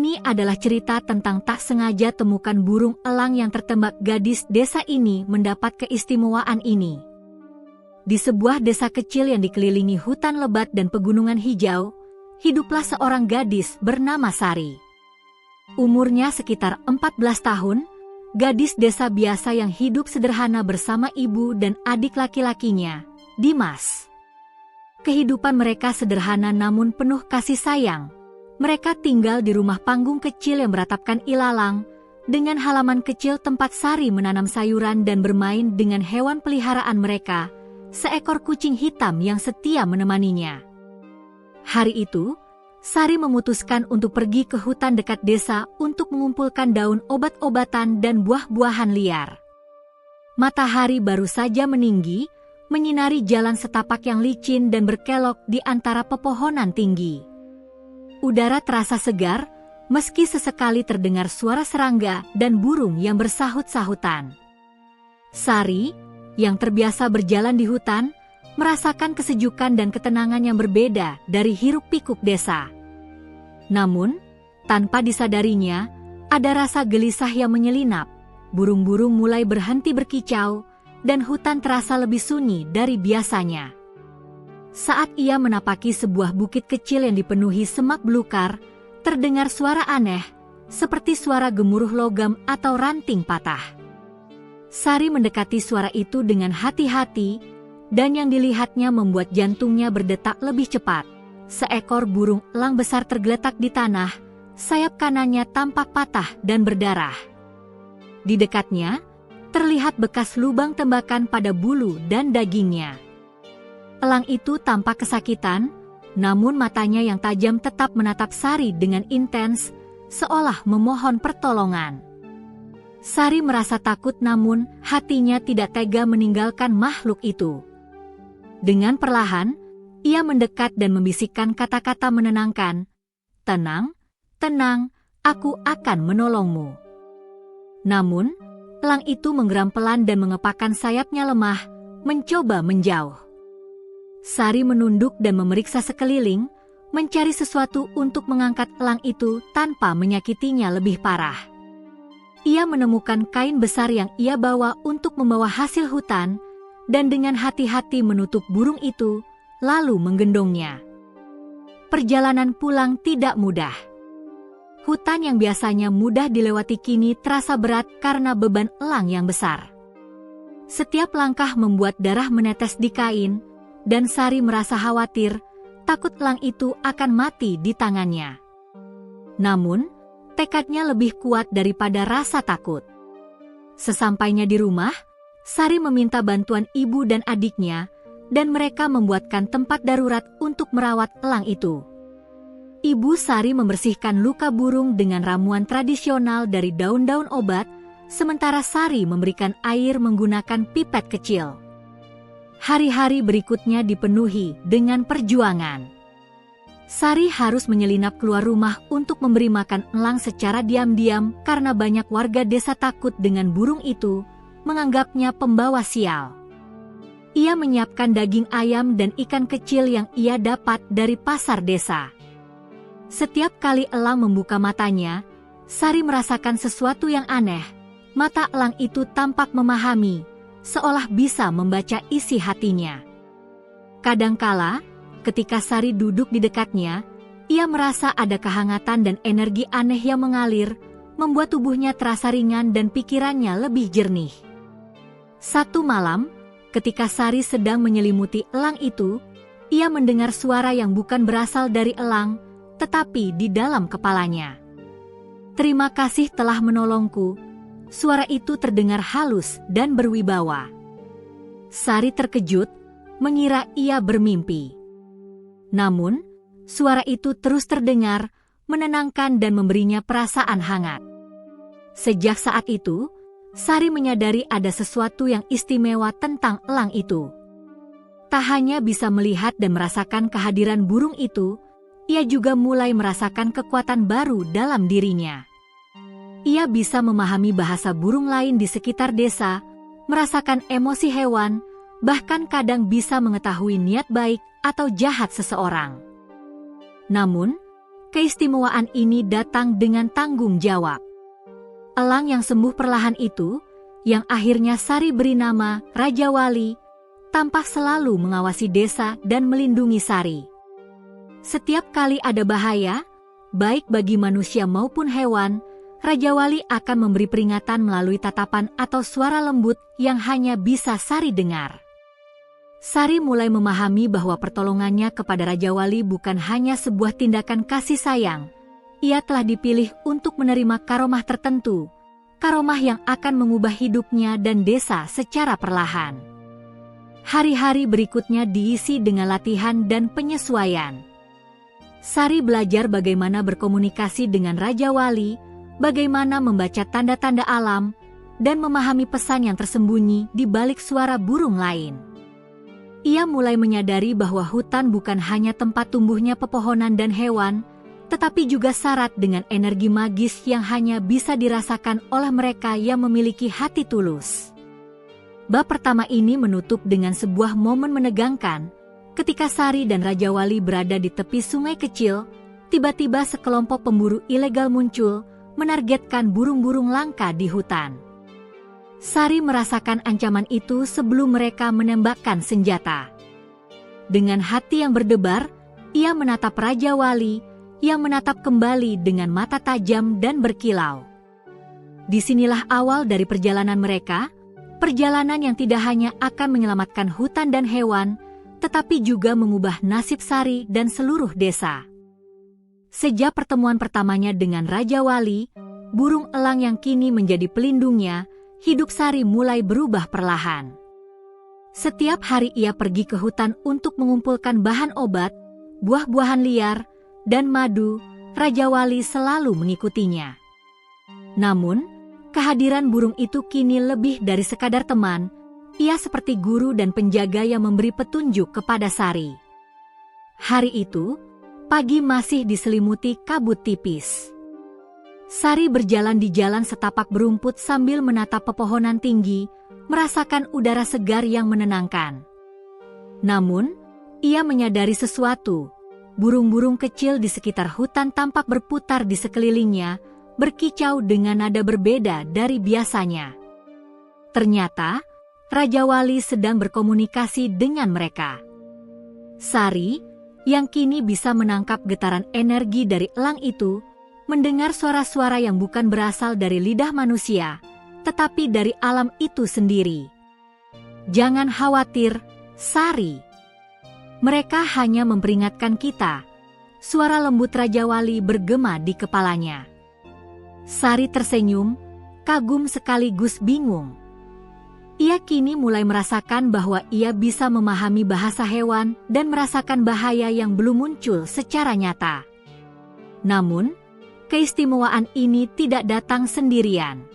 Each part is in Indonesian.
Ini adalah cerita tentang tak sengaja temukan burung elang yang tertembak. Gadis desa ini mendapat keistimewaan ini. Di sebuah desa kecil yang dikelilingi hutan lebat dan pegunungan hijau, hiduplah seorang gadis bernama Sari. Umurnya sekitar 14 tahun, gadis desa biasa yang hidup sederhana bersama ibu dan adik laki-lakinya, Dimas. Kehidupan mereka sederhana namun penuh kasih sayang. Mereka tinggal di rumah panggung kecil yang beratapkan ilalang, dengan halaman kecil tempat Sari menanam sayuran dan bermain dengan hewan peliharaan mereka, seekor kucing hitam yang setia menemaninya. Hari itu, Sari memutuskan untuk pergi ke hutan dekat desa untuk mengumpulkan daun obat-obatan dan buah-buahan liar. Matahari baru saja meninggi, menyinari jalan setapak yang licin dan berkelok di antara pepohonan tinggi. Udara terasa segar, meski sesekali terdengar suara serangga dan burung yang bersahut-sahutan. Sari, yang terbiasa berjalan di hutan, merasakan kesejukan dan ketenangan yang berbeda dari hiruk-pikuk desa. Namun, tanpa disadarinya, ada rasa gelisah yang menyelinap, burung-burung mulai berhenti berkicau, dan hutan terasa lebih sunyi dari biasanya. Saat ia menapaki sebuah bukit kecil yang dipenuhi semak belukar, terdengar suara aneh, seperti suara gemuruh logam atau ranting patah. Sari mendekati suara itu dengan hati-hati, dan yang dilihatnya membuat jantungnya berdetak lebih cepat. Seekor burung elang besar tergeletak di tanah, sayap kanannya tampak patah dan berdarah. Di dekatnya, terlihat bekas lubang tembakan pada bulu dan dagingnya. Elang itu tampak kesakitan, namun matanya yang tajam tetap menatap Sari dengan intens, seolah memohon pertolongan. Sari merasa takut namun hatinya tidak tega meninggalkan makhluk itu. Dengan perlahan, ia mendekat dan membisikkan kata-kata menenangkan, "Tenang, tenang, aku akan menolongmu." Namun, elang itu menggeram pelan dan mengepakkan sayapnya lemah, mencoba menjauh. Sari menunduk dan memeriksa sekeliling, mencari sesuatu untuk mengangkat elang itu tanpa menyakitinya lebih parah. Ia menemukan kain besar yang ia bawa untuk membawa hasil hutan, dan dengan hati-hati menutup burung itu, lalu menggendongnya. Perjalanan pulang tidak mudah. Hutan yang biasanya mudah dilewati kini terasa berat karena beban elang yang besar. Setiap langkah membuat darah menetes di kain, dan Sari merasa khawatir, takut elang itu akan mati di tangannya. Namun, tekadnya lebih kuat daripada rasa takut. Sesampainya di rumah, Sari meminta bantuan ibu dan adiknya, dan mereka membuatkan tempat darurat untuk merawat elang itu. Ibu Sari membersihkan luka burung dengan ramuan tradisional dari daun-daun obat, sementara Sari memberikan air menggunakan pipet kecil. Hari-hari berikutnya dipenuhi dengan perjuangan. Sari harus menyelinap keluar rumah untuk memberi makan elang secara diam-diam karena banyak warga desa takut dengan burung itu, menganggapnya pembawa sial. Ia menyiapkan daging ayam dan ikan kecil yang ia dapat dari pasar desa. Setiap kali elang membuka matanya, Sari merasakan sesuatu yang aneh. Mata elang itu tampak memahami, seolah bisa membaca isi hatinya. Kadangkala, ketika Sari duduk di dekatnya, ia merasa ada kehangatan dan energi aneh yang mengalir, membuat tubuhnya terasa ringan dan pikirannya lebih jernih. Satu malam, ketika Sari sedang menyelimuti elang itu, ia mendengar suara yang bukan berasal dari elang, tetapi di dalam kepalanya. "Terima kasih telah menolongku." Suara itu terdengar halus dan berwibawa. Sari terkejut, mengira ia bermimpi. Namun, suara itu terus terdengar, menenangkan dan memberinya perasaan hangat. Sejak saat itu, Sari menyadari ada sesuatu yang istimewa tentang elang itu. Tak hanya bisa melihat dan merasakan kehadiran burung itu, ia juga mulai merasakan kekuatan baru dalam dirinya. Ia bisa memahami bahasa burung lain di sekitar desa, merasakan emosi hewan, bahkan kadang bisa mengetahui niat baik atau jahat seseorang. Namun, keistimewaan ini datang dengan tanggung jawab. Elang yang sembuh perlahan itu, yang akhirnya Sari beri nama Raja Wali, tampak selalu mengawasi desa dan melindungi Sari. Setiap kali ada bahaya, baik bagi manusia maupun hewan, Raja Wali akan memberi peringatan melalui tatapan atau suara lembut yang hanya bisa Sari dengar. Sari mulai memahami bahwa pertolongannya kepada Raja Wali bukan hanya sebuah tindakan kasih sayang. Ia telah dipilih untuk menerima karomah tertentu, karomah yang akan mengubah hidupnya dan desa secara perlahan. Hari-hari berikutnya diisi dengan latihan dan penyesuaian. Sari belajar bagaimana berkomunikasi dengan Raja Wali, bagaimana membaca tanda-tanda alam, dan memahami pesan yang tersembunyi di balik suara burung lain. Ia mulai menyadari bahwa hutan bukan hanya tempat tumbuhnya pepohonan dan hewan, tetapi juga syarat dengan energi magis yang hanya bisa dirasakan oleh mereka yang memiliki hati tulus. Bab pertama ini menutup dengan sebuah momen menegangkan. Ketika Sari dan Raja Wali berada di tepi sungai kecil, tiba-tiba sekelompok pemburu ilegal muncul, menargetkan burung-burung langka di hutan. Sari merasakan ancaman itu sebelum mereka menembakkan senjata. Dengan hati yang berdebar, ia menatap Raja Wali, yang menatap kembali dengan mata tajam dan berkilau. Disinilah awal dari perjalanan mereka, perjalanan yang tidak hanya akan menyelamatkan hutan dan hewan, tetapi juga mengubah nasib Sari dan seluruh desa. Sejak pertemuan pertamanya dengan Raja Wali, burung elang yang kini menjadi pelindungnya, hidup Sari mulai berubah perlahan. Setiap hari ia pergi ke hutan untuk mengumpulkan bahan obat, buah-buahan liar, dan madu. Raja Wali selalu mengikutinya. Namun, kehadiran burung itu kini lebih dari sekadar teman. Ia seperti guru dan penjaga yang memberi petunjuk kepada Sari. Hari itu, pagi masih diselimuti kabut tipis. Sari berjalan di jalan setapak berumput sambil menatap pepohonan tinggi, merasakan udara segar yang menenangkan. Namun, ia menyadari sesuatu. Burung-burung kecil di sekitar hutan tampak berputar di sekelilingnya, berkicau dengan nada berbeda dari biasanya. Ternyata, Raja Wali sedang berkomunikasi dengan mereka. Sari, yang kini bisa menangkap getaran energi dari elang itu, mendengar suara-suara yang bukan berasal dari lidah manusia, tetapi dari alam itu sendiri. Jangan khawatir, Sari. Mereka hanya memperingatkan kita. Suara lembut Raja Wali bergema di kepalanya. Sari tersenyum, kagum sekaligus bingung. Ia kini mulai merasakan bahwa ia bisa memahami bahasa hewan dan merasakan bahaya yang belum muncul secara nyata. Namun, keistimewaan ini tidak datang sendirian.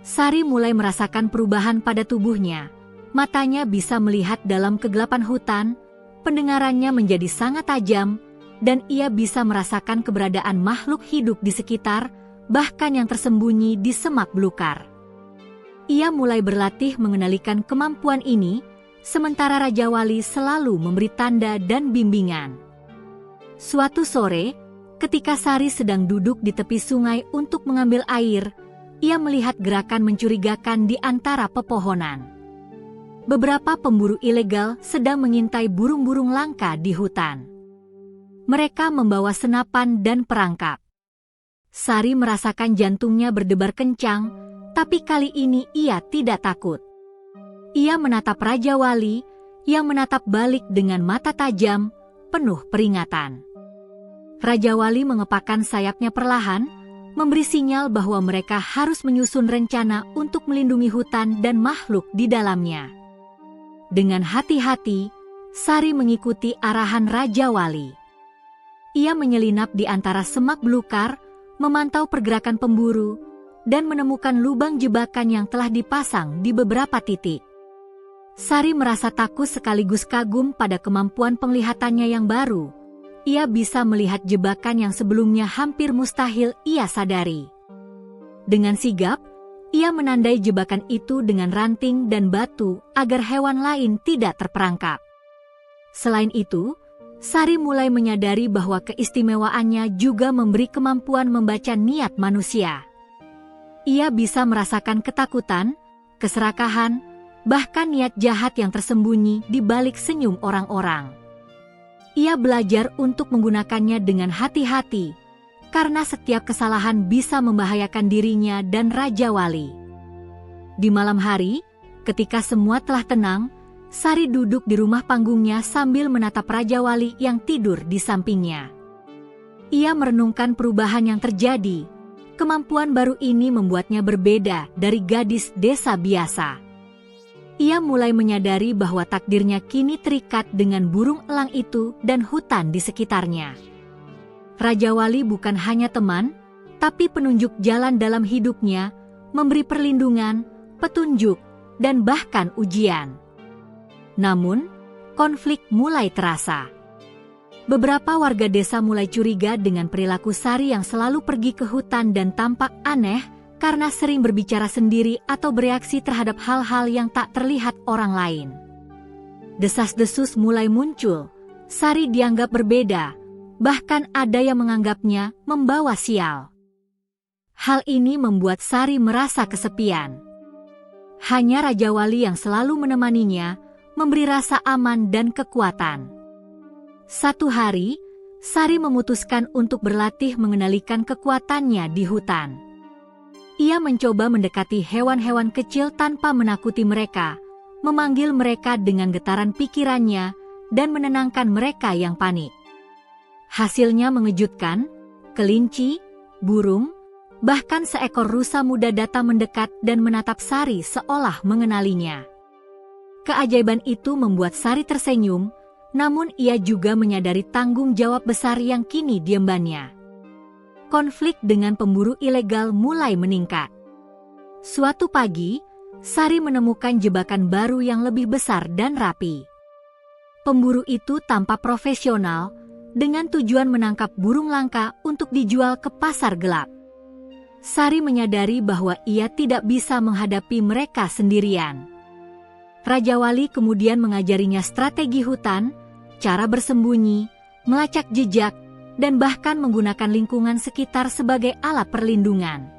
Sari mulai merasakan perubahan pada tubuhnya. Matanya bisa melihat dalam kegelapan hutan, pendengarannya menjadi sangat tajam, dan ia bisa merasakan keberadaan makhluk hidup di sekitar, bahkan yang tersembunyi di semak belukar. Ia mulai berlatih mengendalikan kemampuan ini, sementara Raja Wali selalu memberi tanda dan bimbingan. Suatu sore, ketika Sari sedang duduk di tepi sungai untuk mengambil air, ia melihat gerakan mencurigakan di antara pepohonan. Beberapa pemburu ilegal sedang mengintai burung-burung langka di hutan. Mereka membawa senapan dan perangkap. Sari merasakan jantungnya berdebar kencang, tapi kali ini ia tidak takut. Ia menatap Raja Wali, yang menatap balik dengan mata tajam, penuh peringatan. Raja Wali mengepakkan sayapnya perlahan, memberi sinyal bahwa mereka harus menyusun rencana untuk melindungi hutan dan makhluk di dalamnya. Dengan hati-hati, Sari mengikuti arahan Raja Wali. Ia menyelinap di antara semak belukar, memantau pergerakan pemburu, dan menemukan lubang jebakan yang telah dipasang di beberapa titik. Sari merasa takut sekaligus kagum pada kemampuan penglihatannya yang baru. Ia bisa melihat jebakan yang sebelumnya hampir mustahil ia sadari. Dengan sigap, ia menandai jebakan itu dengan ranting dan batu agar hewan lain tidak terperangkap. Selain itu, Sari mulai menyadari bahwa keistimewaannya juga memberi kemampuan membaca niat manusia. Ia bisa merasakan ketakutan, keserakahan, bahkan niat jahat yang tersembunyi di balik senyum orang-orang. Ia belajar untuk menggunakannya dengan hati-hati, karena setiap kesalahan bisa membahayakan dirinya dan Raja Wali. Di malam hari, ketika semua telah tenang, Sari duduk di rumah panggungnya sambil menatap Raja Wali yang tidur di sampingnya. Ia merenungkan perubahan yang terjadi. Kemampuan baru ini membuatnya berbeda dari gadis desa biasa. Ia mulai menyadari bahwa takdirnya kini terikat dengan burung elang itu dan hutan di sekitarnya. Raja Wali bukan hanya teman, tapi penunjuk jalan dalam hidupnya, memberi perlindungan, petunjuk, dan bahkan ujian. Namun, konflik mulai terasa. Beberapa warga desa mulai curiga dengan perilaku Sari yang selalu pergi ke hutan dan tampak aneh karena sering berbicara sendiri atau bereaksi terhadap hal-hal yang tak terlihat orang lain. Desas-desus mulai muncul. Sari dianggap berbeda, bahkan ada yang menganggapnya membawa sial. Hal ini membuat Sari merasa kesepian. Hanya Raja Wali yang selalu menemaninya, memberi rasa aman dan kekuatan. Satu hari, Sari memutuskan untuk berlatih mengendalikan kekuatannya di hutan. Ia mencoba mendekati hewan-hewan kecil tanpa menakuti mereka, memanggil mereka dengan getaran pikirannya, dan menenangkan mereka yang panik. Hasilnya mengejutkan, kelinci, burung, bahkan seekor rusa muda datang mendekat dan menatap Sari seolah mengenalinya. Keajaiban itu membuat Sari tersenyum, namun ia juga menyadari tanggung jawab besar yang kini diembannya. Konflik dengan pemburu ilegal mulai meningkat. Suatu pagi, Sari menemukan jebakan baru yang lebih besar dan rapi. Pemburu itu tampak profesional, dengan tujuan menangkap burung langka untuk dijual ke pasar gelap. Sari menyadari bahwa ia tidak bisa menghadapi mereka sendirian. Raja Wali kemudian mengajarinya strategi hutan, cara bersembunyi, melacak jejak, dan bahkan menggunakan lingkungan sekitar sebagai alat perlindungan.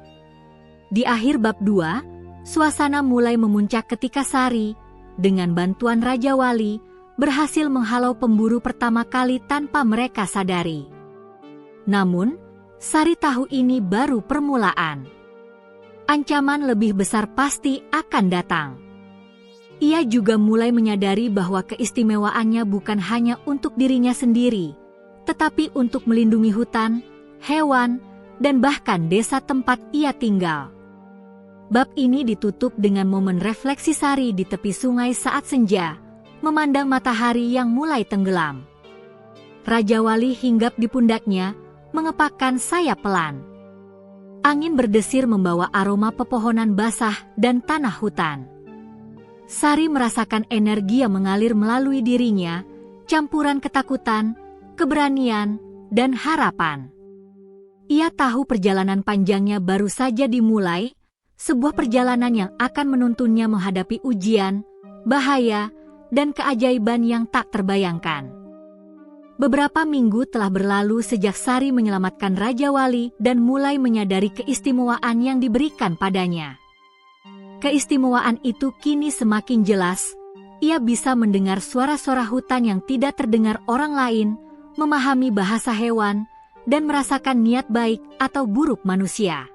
Di akhir bab 2, suasana mulai memuncak ketika Sari, dengan bantuan Raja Wali, berhasil menghalau pemburu pertama kali tanpa mereka sadari. Namun, Sari tahu ini baru permulaan. Ancaman lebih besar pasti akan datang. Ia juga mulai menyadari bahwa keistimewaannya bukan hanya untuk dirinya sendiri, tetapi untuk melindungi hutan, hewan, dan bahkan desa tempat ia tinggal. Bab ini ditutup dengan momen refleksi Sari di tepi sungai saat senja, memandang matahari yang mulai tenggelam. Raja Wali hinggap di pundaknya, mengepakkan sayap pelan. Angin berdesir membawa aroma pepohonan basah dan tanah hutan. Sari merasakan energi yang mengalir melalui dirinya, campuran ketakutan, keberanian, dan harapan. Ia tahu perjalanan panjangnya baru saja dimulai, sebuah perjalanan yang akan menuntunnya menghadapi ujian, bahaya, dan keajaiban yang tak terbayangkan. Beberapa minggu telah berlalu sejak Sari menyelamatkan Raja Wali dan mulai menyadari keistimewaan yang diberikan padanya. Keistimewaan itu kini semakin jelas. Ia bisa mendengar suara-suara hutan yang tidak terdengar orang lain, memahami bahasa hewan, dan merasakan niat baik atau buruk manusia.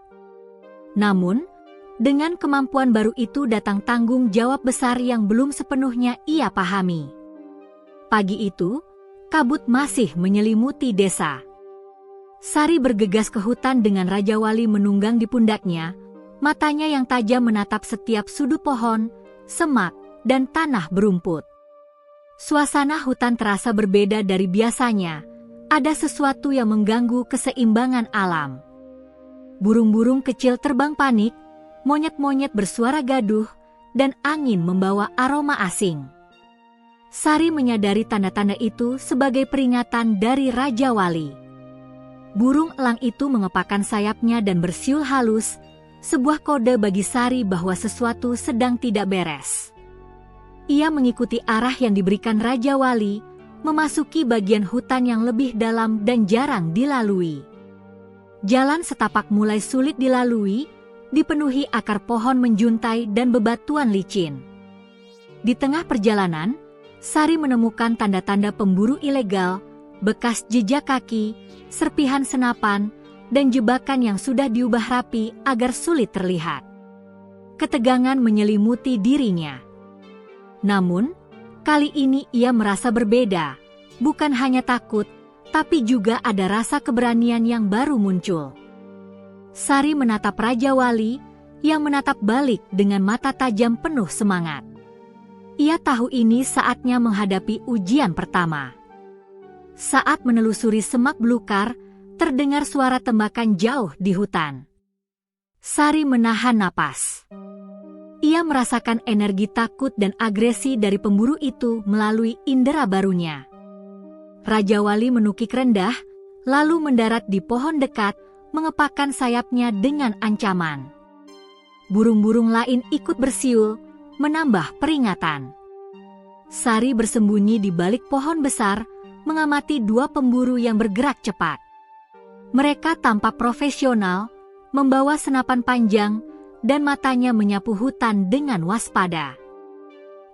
Namun, dengan kemampuan baru itu datang tanggung jawab besar yang belum sepenuhnya ia pahami. Pagi itu, kabut masih menyelimuti desa. Sari bergegas ke hutan dengan Raja Wali menunggang di pundaknya, matanya yang tajam menatap setiap sudut pohon, semak, dan tanah berumput. Suasana hutan terasa berbeda dari biasanya, ada sesuatu yang mengganggu keseimbangan alam. Burung-burung kecil terbang panik, monyet-monyet bersuara gaduh, dan angin membawa aroma asing. Sari menyadari tanda-tanda itu sebagai peringatan dari Raja Wali. Burung elang itu mengepakkan sayapnya dan bersiul halus, sebuah kode bagi Sari bahwa sesuatu sedang tidak beres. Ia mengikuti arah yang diberikan Raja Wali, memasuki bagian hutan yang lebih dalam dan jarang dilalui. Jalan setapak mulai sulit dilalui, dipenuhi akar pohon menjuntai dan bebatuan licin. Di tengah perjalanan, Sari menemukan tanda-tanda pemburu ilegal, bekas jejak kaki, serpihan senapan, dan jebakan yang sudah diubah rapi agar sulit terlihat. Ketegangan menyelimuti dirinya. Namun, kali ini ia merasa berbeda, bukan hanya takut, tapi juga ada rasa keberanian yang baru muncul. Sari menatap Raja Wali, yang menatap balik dengan mata tajam penuh semangat. Ia tahu ini saatnya menghadapi ujian pertama. Saat menelusuri semak belukar, terdengar suara tembakan jauh di hutan. Sari menahan napas. Ia merasakan energi takut dan agresi dari pemburu itu melalui indera barunya. Raja Wali menukik rendah, lalu mendarat di pohon dekat, mengepakkan sayapnya dengan ancaman. Burung-burung lain ikut bersiul, menambah peringatan. Sari bersembunyi di balik pohon besar, mengamati dua pemburu yang bergerak cepat. Mereka tampak profesional, membawa senapan panjang, dan matanya menyapu hutan dengan waspada.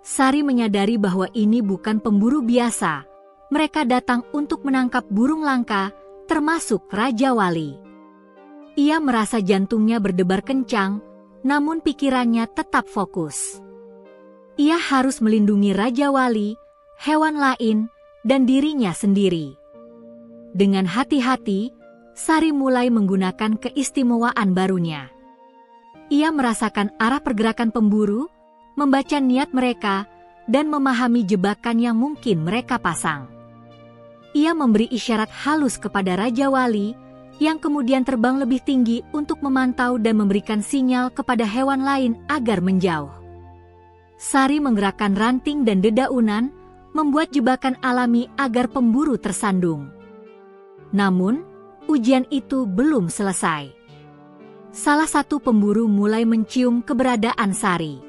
Sari menyadari bahwa ini bukan pemburu biasa. Mereka datang untuk menangkap burung langka, termasuk Raja Wali. Ia merasa jantungnya berdebar kencang, namun pikirannya tetap fokus. Ia harus melindungi Raja Wali, hewan lain, dan dirinya sendiri. Dengan hati-hati, Sari mulai menggunakan keistimewaan barunya. Ia merasakan arah pergerakan pemburu, membaca niat mereka, dan memahami jebakan yang mungkin mereka pasang. Ia memberi isyarat halus kepada Raja Wali, yang kemudian terbang lebih tinggi untuk memantau dan memberikan sinyal kepada hewan lain agar menjauh. Sari menggerakkan ranting dan dedaunan, membuat jebakan alami agar pemburu tersandung. Namun, ujian itu belum selesai. Salah satu pemburu mulai mencium keberadaan Sari.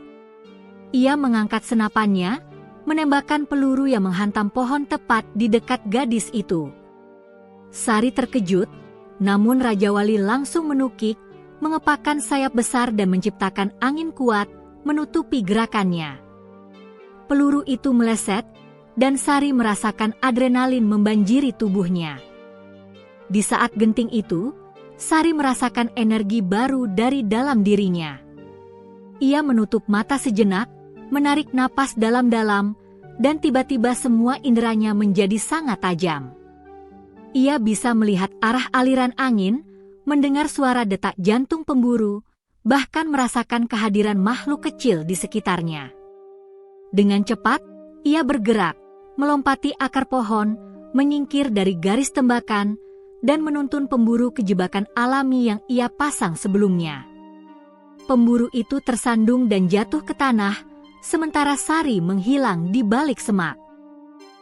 Ia mengangkat senapannya, menembakkan peluru yang menghantam pohon tepat di dekat gadis itu. Sari terkejut, namun Raja Wali langsung menukik, mengepakkan sayap besar dan menciptakan angin kuat, menutupi gerakannya. Peluru itu meleset, dan Sari merasakan adrenalin membanjiri tubuhnya. Di saat genting itu, Sari merasakan energi baru dari dalam dirinya. Ia menutup mata sejenak, menarik napas dalam-dalam, dan tiba-tiba semua inderanya menjadi sangat tajam. Ia bisa melihat arah aliran angin, mendengar suara detak jantung pemburu, bahkan merasakan kehadiran makhluk kecil di sekitarnya. Dengan cepat, ia bergerak, melompati akar pohon, menyingkir dari garis tembakan, dan menuntun pemburu ke jebakan alami yang ia pasang sebelumnya. Pemburu itu tersandung dan jatuh ke tanah, sementara Sari menghilang di balik semak.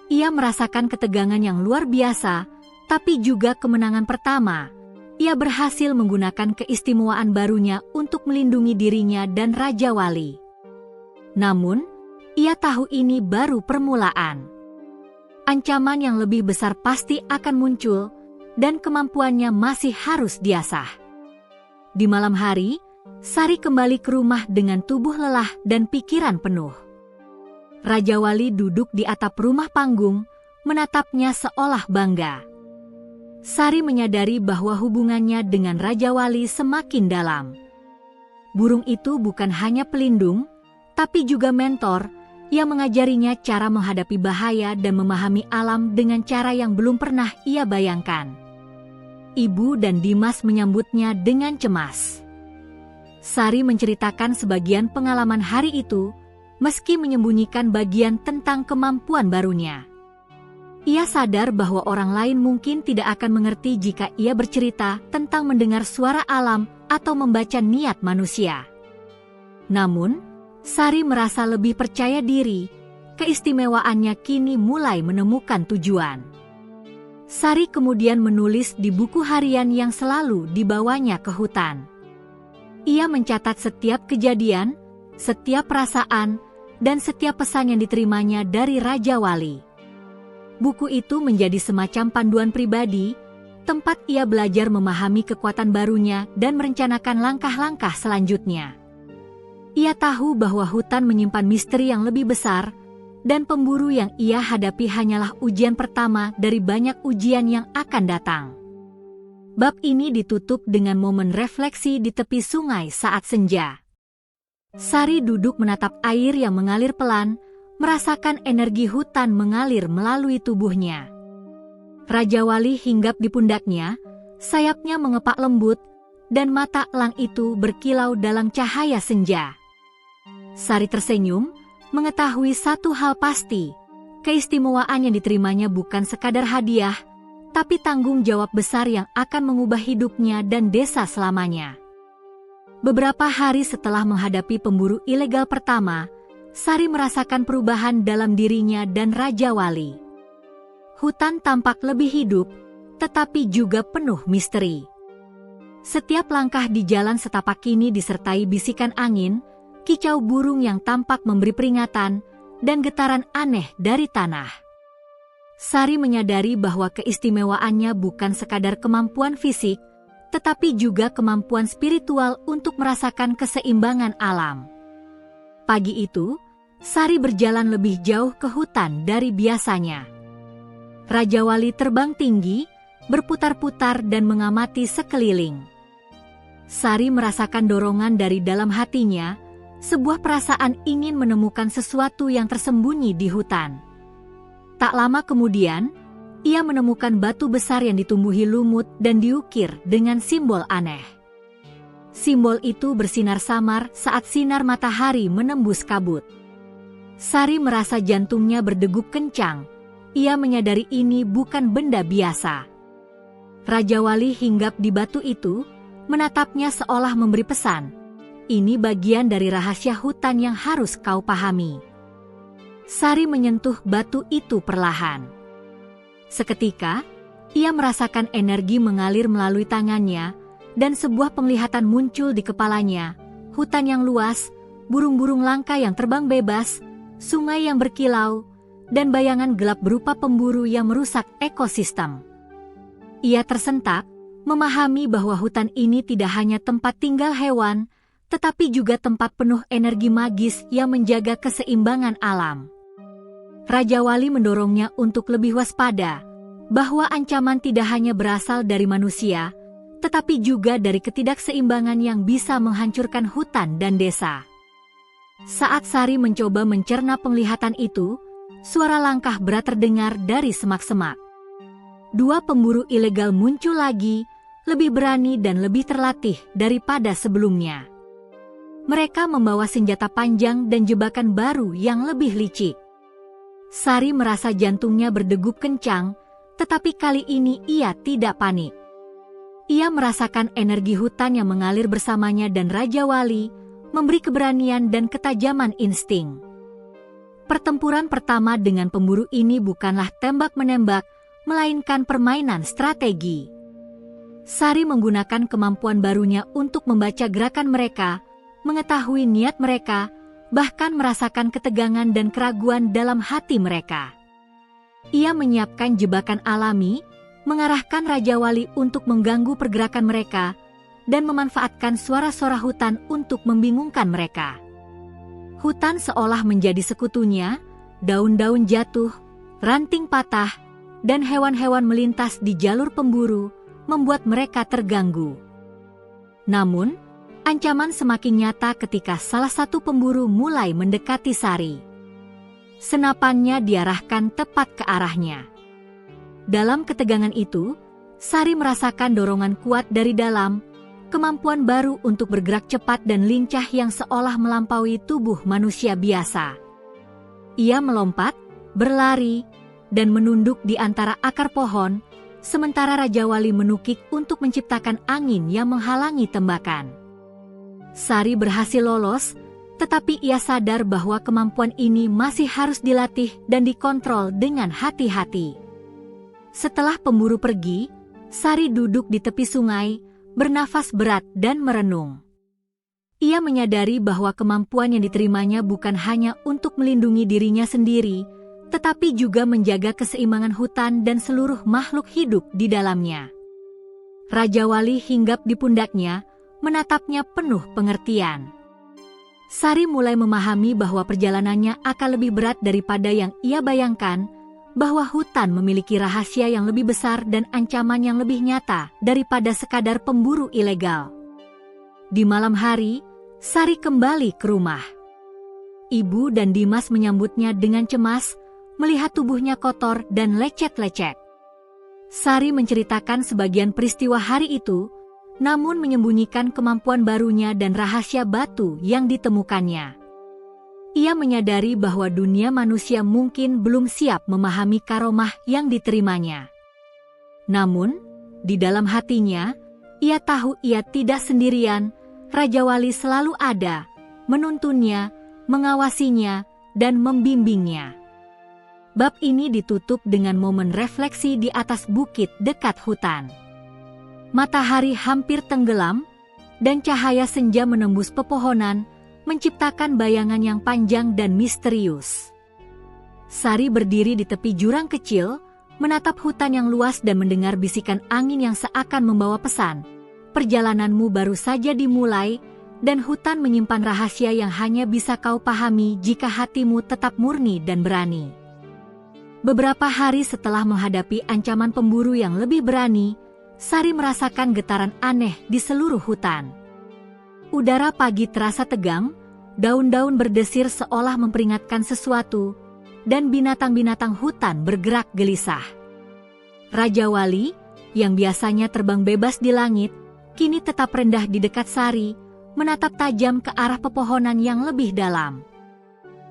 Ia merasakan ketegangan yang luar biasa, tapi juga kemenangan pertama. Ia berhasil menggunakan keistimewaan barunya untuk melindungi dirinya dan Raja Wali. Namun, ia tahu ini baru permulaan. Ancaman yang lebih besar pasti akan muncul, dan kemampuannya masih harus diasah. Di malam hari, Sari kembali ke rumah dengan tubuh lelah dan pikiran penuh. Raja Wali duduk di atap rumah panggung, menatapnya seolah bangga. Sari menyadari bahwa hubungannya dengan Raja Wali semakin dalam. Burung itu bukan hanya pelindung, tapi juga mentor yang mengajarinya cara menghadapi bahaya dan memahami alam dengan cara yang belum pernah ia bayangkan. Ibu dan Dimas menyambutnya dengan cemas. Sari menceritakan sebagian pengalaman hari itu, meski menyembunyikan bagian tentang kemampuan barunya. Ia sadar bahwa orang lain mungkin tidak akan mengerti jika ia bercerita tentang mendengar suara alam atau membaca niat manusia. Namun, Sari merasa lebih percaya diri, keistimewaannya kini mulai menemukan tujuan. Sari kemudian menulis di buku harian yang selalu dibawanya ke hutan. Ia mencatat setiap kejadian, setiap perasaan, dan setiap pesan yang diterimanya dari Raja Wali. Buku itu menjadi semacam panduan pribadi, tempat ia belajar memahami kekuatan barunya dan merencanakan langkah-langkah selanjutnya. Ia tahu bahwa hutan menyimpan misteri yang lebih besar, dan pemburu yang ia hadapi hanyalah ujian pertama dari banyak ujian yang akan datang. Bab ini ditutup dengan momen refleksi di tepi sungai saat senja. Sari duduk menatap air yang mengalir pelan, merasakan energi hutan mengalir melalui tubuhnya. Raja Wali hinggap di pundaknya, sayapnya mengepak lembut, dan mata elang itu berkilau dalam cahaya senja. Sari tersenyum, mengetahui satu hal pasti, keistimewaan yang diterimanya bukan sekadar hadiah, tapi tanggung jawab besar yang akan mengubah hidupnya dan desa selamanya. Beberapa hari setelah menghadapi pemburu ilegal pertama, Sari merasakan perubahan dalam dirinya dan Raja Wali. Hutan tampak lebih hidup, tetapi juga penuh misteri. Setiap langkah di jalan setapak kini disertai bisikan angin, kicau burung yang tampak memberi peringatan, dan getaran aneh dari tanah. Sari menyadari bahwa keistimewaannya bukan sekadar kemampuan fisik, tetapi juga kemampuan spiritual untuk merasakan keseimbangan alam. Pagi itu, Sari berjalan lebih jauh ke hutan dari biasanya. Raja Wali terbang tinggi, berputar-putar dan mengamati sekeliling. Sari merasakan dorongan dari dalam hatinya, sebuah perasaan ingin menemukan sesuatu yang tersembunyi di hutan. Tak lama kemudian, ia menemukan batu besar yang ditumbuhi lumut dan diukir dengan simbol aneh. Simbol itu bersinar samar saat sinar matahari menembus kabut. Sari merasa jantungnya berdegup kencang. Ia menyadari ini bukan benda biasa. Raja Wali hinggap di batu itu, menatapnya seolah memberi pesan. Ini bagian dari rahasia hutan yang harus kau pahami. Sari menyentuh batu itu perlahan. Seketika, ia merasakan energi mengalir melalui tangannya, dan sebuah penglihatan muncul di kepalanya, hutan yang luas, burung-burung langka yang terbang bebas, sungai yang berkilau, dan bayangan gelap berupa pemburu yang merusak ekosistem. Ia tersentak, memahami bahwa hutan ini tidak hanya tempat tinggal hewan, tetapi juga tempat penuh energi magis yang menjaga keseimbangan alam. Raja Wali mendorongnya untuk lebih waspada, bahwa ancaman tidak hanya berasal dari manusia, tetapi juga dari ketidakseimbangan yang bisa menghancurkan hutan dan desa. Saat Sari mencoba mencerna penglihatan itu, suara langkah berat terdengar dari semak-semak. Dua pemburu ilegal muncul lagi, lebih berani dan lebih terlatih daripada sebelumnya. Mereka membawa senjata panjang dan jebakan baru yang lebih licik. Sari merasa jantungnya berdegup kencang, tetapi kali ini ia tidak panik. Ia merasakan energi hutan yang mengalir bersamanya dan Raja Wali, memberi keberanian dan ketajaman insting. Pertempuran pertama dengan pemburu ini bukanlah tembak-menembak, melainkan permainan strategi. Sari menggunakan kemampuan barunya untuk membaca gerakan mereka, mengetahui niat mereka, bahkan merasakan ketegangan dan keraguan dalam hati mereka. Ia menyiapkan jebakan alami, mengarahkan Raja Wali untuk mengganggu pergerakan mereka, dan memanfaatkan suara-suara hutan untuk membingungkan mereka. Hutan seolah menjadi sekutunya, daun-daun jatuh, ranting patah, dan hewan-hewan melintas di jalur pemburu, membuat mereka terganggu. Namun, ancaman semakin nyata ketika salah satu pemburu mulai mendekati Sari. Senapannya diarahkan tepat ke arahnya. Dalam ketegangan itu, Sari merasakan dorongan kuat dari dalam, kemampuan baru untuk bergerak cepat dan lincah yang seolah melampaui tubuh manusia biasa. Ia melompat, berlari, dan menunduk di antara akar pohon, sementara Raja Wali menukik untuk menciptakan angin yang menghalangi tembakan. Sari berhasil lolos, tetapi ia sadar bahwa kemampuan ini masih harus dilatih dan dikontrol dengan hati-hati. Setelah pemburu pergi, Sari duduk di tepi sungai, bernafas berat dan merenung. Ia menyadari bahwa kemampuan yang diterimanya bukan hanya untuk melindungi dirinya sendiri, tetapi juga menjaga keseimbangan hutan dan seluruh makhluk hidup di dalamnya. Raja Wali hinggap di pundaknya, menatapnya penuh pengertian. Sari mulai memahami bahwa perjalanannya akan lebih berat daripada yang ia bayangkan, bahwa hutan memiliki rahasia yang lebih besar dan ancaman yang lebih nyata daripada sekadar pemburu ilegal. Di malam hari, Sari kembali ke rumah. Ibu dan Dimas menyambutnya dengan cemas, melihat tubuhnya kotor dan lecet-lecet. Sari menceritakan sebagian peristiwa hari itu, namun menyembunyikan kemampuan barunya dan rahasia batu yang ditemukannya. Ia menyadari bahwa dunia manusia mungkin belum siap memahami karomah yang diterimanya. Namun, di dalam hatinya, ia tahu ia tidak sendirian. Raja Wali selalu ada, menuntunnya, mengawasinya, dan membimbingnya. Bab ini ditutup dengan momen refleksi di atas bukit dekat hutan. Matahari hampir tenggelam, dan cahaya senja menembus pepohonan, menciptakan bayangan yang panjang dan misterius. Sari berdiri di tepi jurang kecil, menatap hutan yang luas dan mendengar bisikan angin yang seakan membawa pesan. Perjalananmu baru saja dimulai, dan hutan menyimpan rahasia yang hanya bisa kau pahami jika hatimu tetap murni dan berani. Beberapa hari setelah menghadapi ancaman pemburu yang lebih berani, Sari merasakan getaran aneh di seluruh hutan. Udara pagi terasa tegang, daun-daun berdesir seolah memperingatkan sesuatu, dan binatang-binatang hutan bergerak gelisah. Raja Wali, yang biasanya terbang bebas di langit, kini tetap rendah di dekat Sari, menatap tajam ke arah pepohonan yang lebih dalam.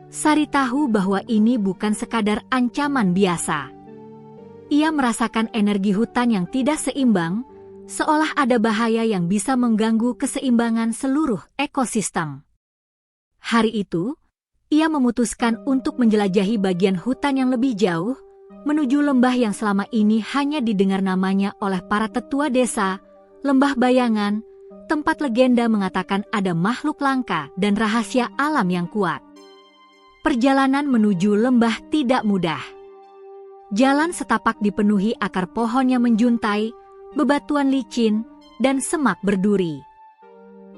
Sari tahu bahwa ini bukan sekadar ancaman biasa. Ia merasakan energi hutan yang tidak seimbang, seolah ada bahaya yang bisa mengganggu keseimbangan seluruh ekosistem. Hari itu, ia memutuskan untuk menjelajahi bagian hutan yang lebih jauh, menuju lembah yang selama ini hanya didengar namanya oleh para tetua desa, Lembah Bayangan, tempat legenda mengatakan ada makhluk langka dan rahasia alam yang kuat. Perjalanan menuju lembah tidak mudah. Jalan setapak dipenuhi akar pohon yang menjuntai, bebatuan licin, dan semak berduri.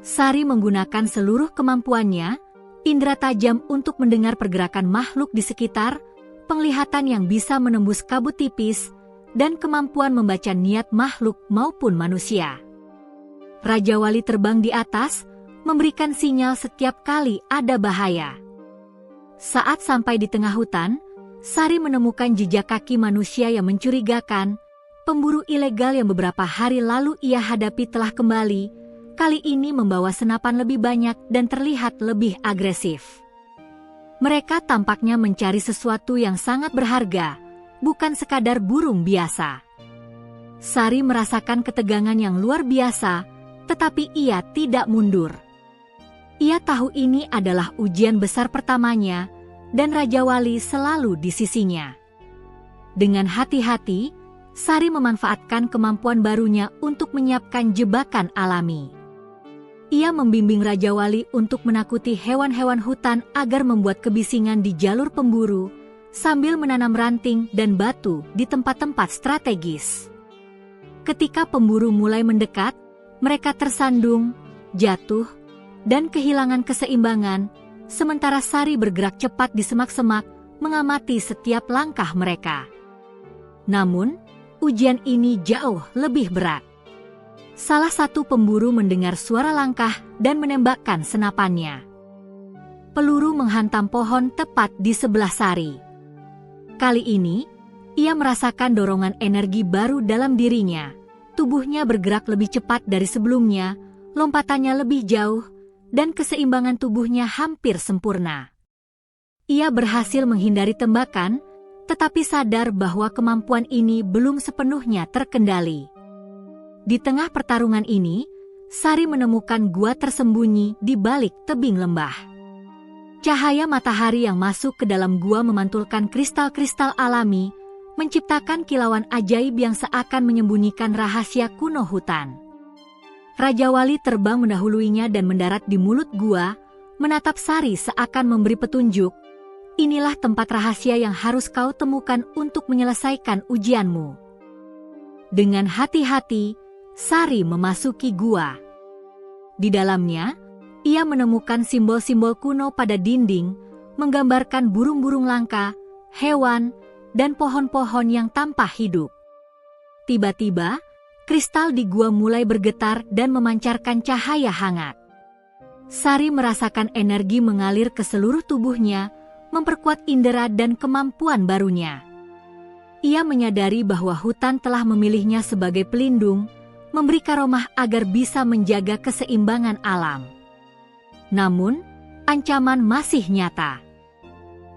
Sari menggunakan seluruh kemampuannya, indera tajam untuk mendengar pergerakan makhluk di sekitar, penglihatan yang bisa menembus kabut tipis, dan kemampuan membaca niat makhluk maupun manusia. Raja Wali terbang di atas, memberikan sinyal setiap kali ada bahaya. Saat sampai di tengah hutan, Sari menemukan jejak kaki manusia yang mencurigakan. Pemburu ilegal yang beberapa hari lalu ia hadapi telah kembali, kali ini membawa senapan lebih banyak dan terlihat lebih agresif. Mereka tampaknya mencari sesuatu yang sangat berharga, bukan sekadar burung biasa. Sari merasakan ketegangan yang luar biasa, tetapi ia tidak mundur. Ia tahu ini adalah ujian besar pertamanya, dan Raja Wali selalu di sisinya. Dengan hati-hati, Sari memanfaatkan kemampuan barunya untuk menyiapkan jebakan alami. Ia membimbing Raja Wali untuk menakuti hewan-hewan hutan agar membuat kebisingan di jalur pemburu, sambil menanam ranting dan batu di tempat-tempat strategis. Ketika pemburu mulai mendekat, mereka tersandung, jatuh, dan kehilangan keseimbangan, sementara Sari bergerak cepat di semak-semak, mengamati setiap langkah mereka. Namun, ujian ini jauh lebih berat. Salah satu pemburu mendengar suara langkah dan menembakkan senapannya. Peluru menghantam pohon tepat di sebelah Sari. Kali ini, ia merasakan dorongan energi baru dalam dirinya. Tubuhnya bergerak lebih cepat dari sebelumnya, lompatannya lebih jauh, dan keseimbangan tubuhnya hampir sempurna. Ia berhasil menghindari tembakan, tetapi sadar bahwa kemampuan ini belum sepenuhnya terkendali. Di tengah pertarungan ini, Sari menemukan gua tersembunyi di balik tebing lembah. Cahaya matahari yang masuk ke dalam gua memantulkan kristal-kristal alami, menciptakan kilauan ajaib yang seakan menyembunyikan rahasia kuno hutan. Raja Wali terbang mendahuluinya dan mendarat di mulut gua, menatap Sari seakan memberi petunjuk, inilah tempat rahasia yang harus kau temukan untuk menyelesaikan ujianmu. Dengan hati-hati, Sari memasuki gua. Di dalamnya, ia menemukan simbol-simbol kuno pada dinding, menggambarkan burung-burung langka, hewan, dan pohon-pohon yang tanpa hidup. Tiba-tiba, kristal di gua mulai bergetar dan memancarkan cahaya hangat. Sari merasakan energi mengalir ke seluruh tubuhnya, memperkuat indera dan kemampuan barunya. Ia menyadari bahwa hutan telah memilihnya sebagai pelindung, memberi karomah agar bisa menjaga keseimbangan alam. Namun, ancaman masih nyata.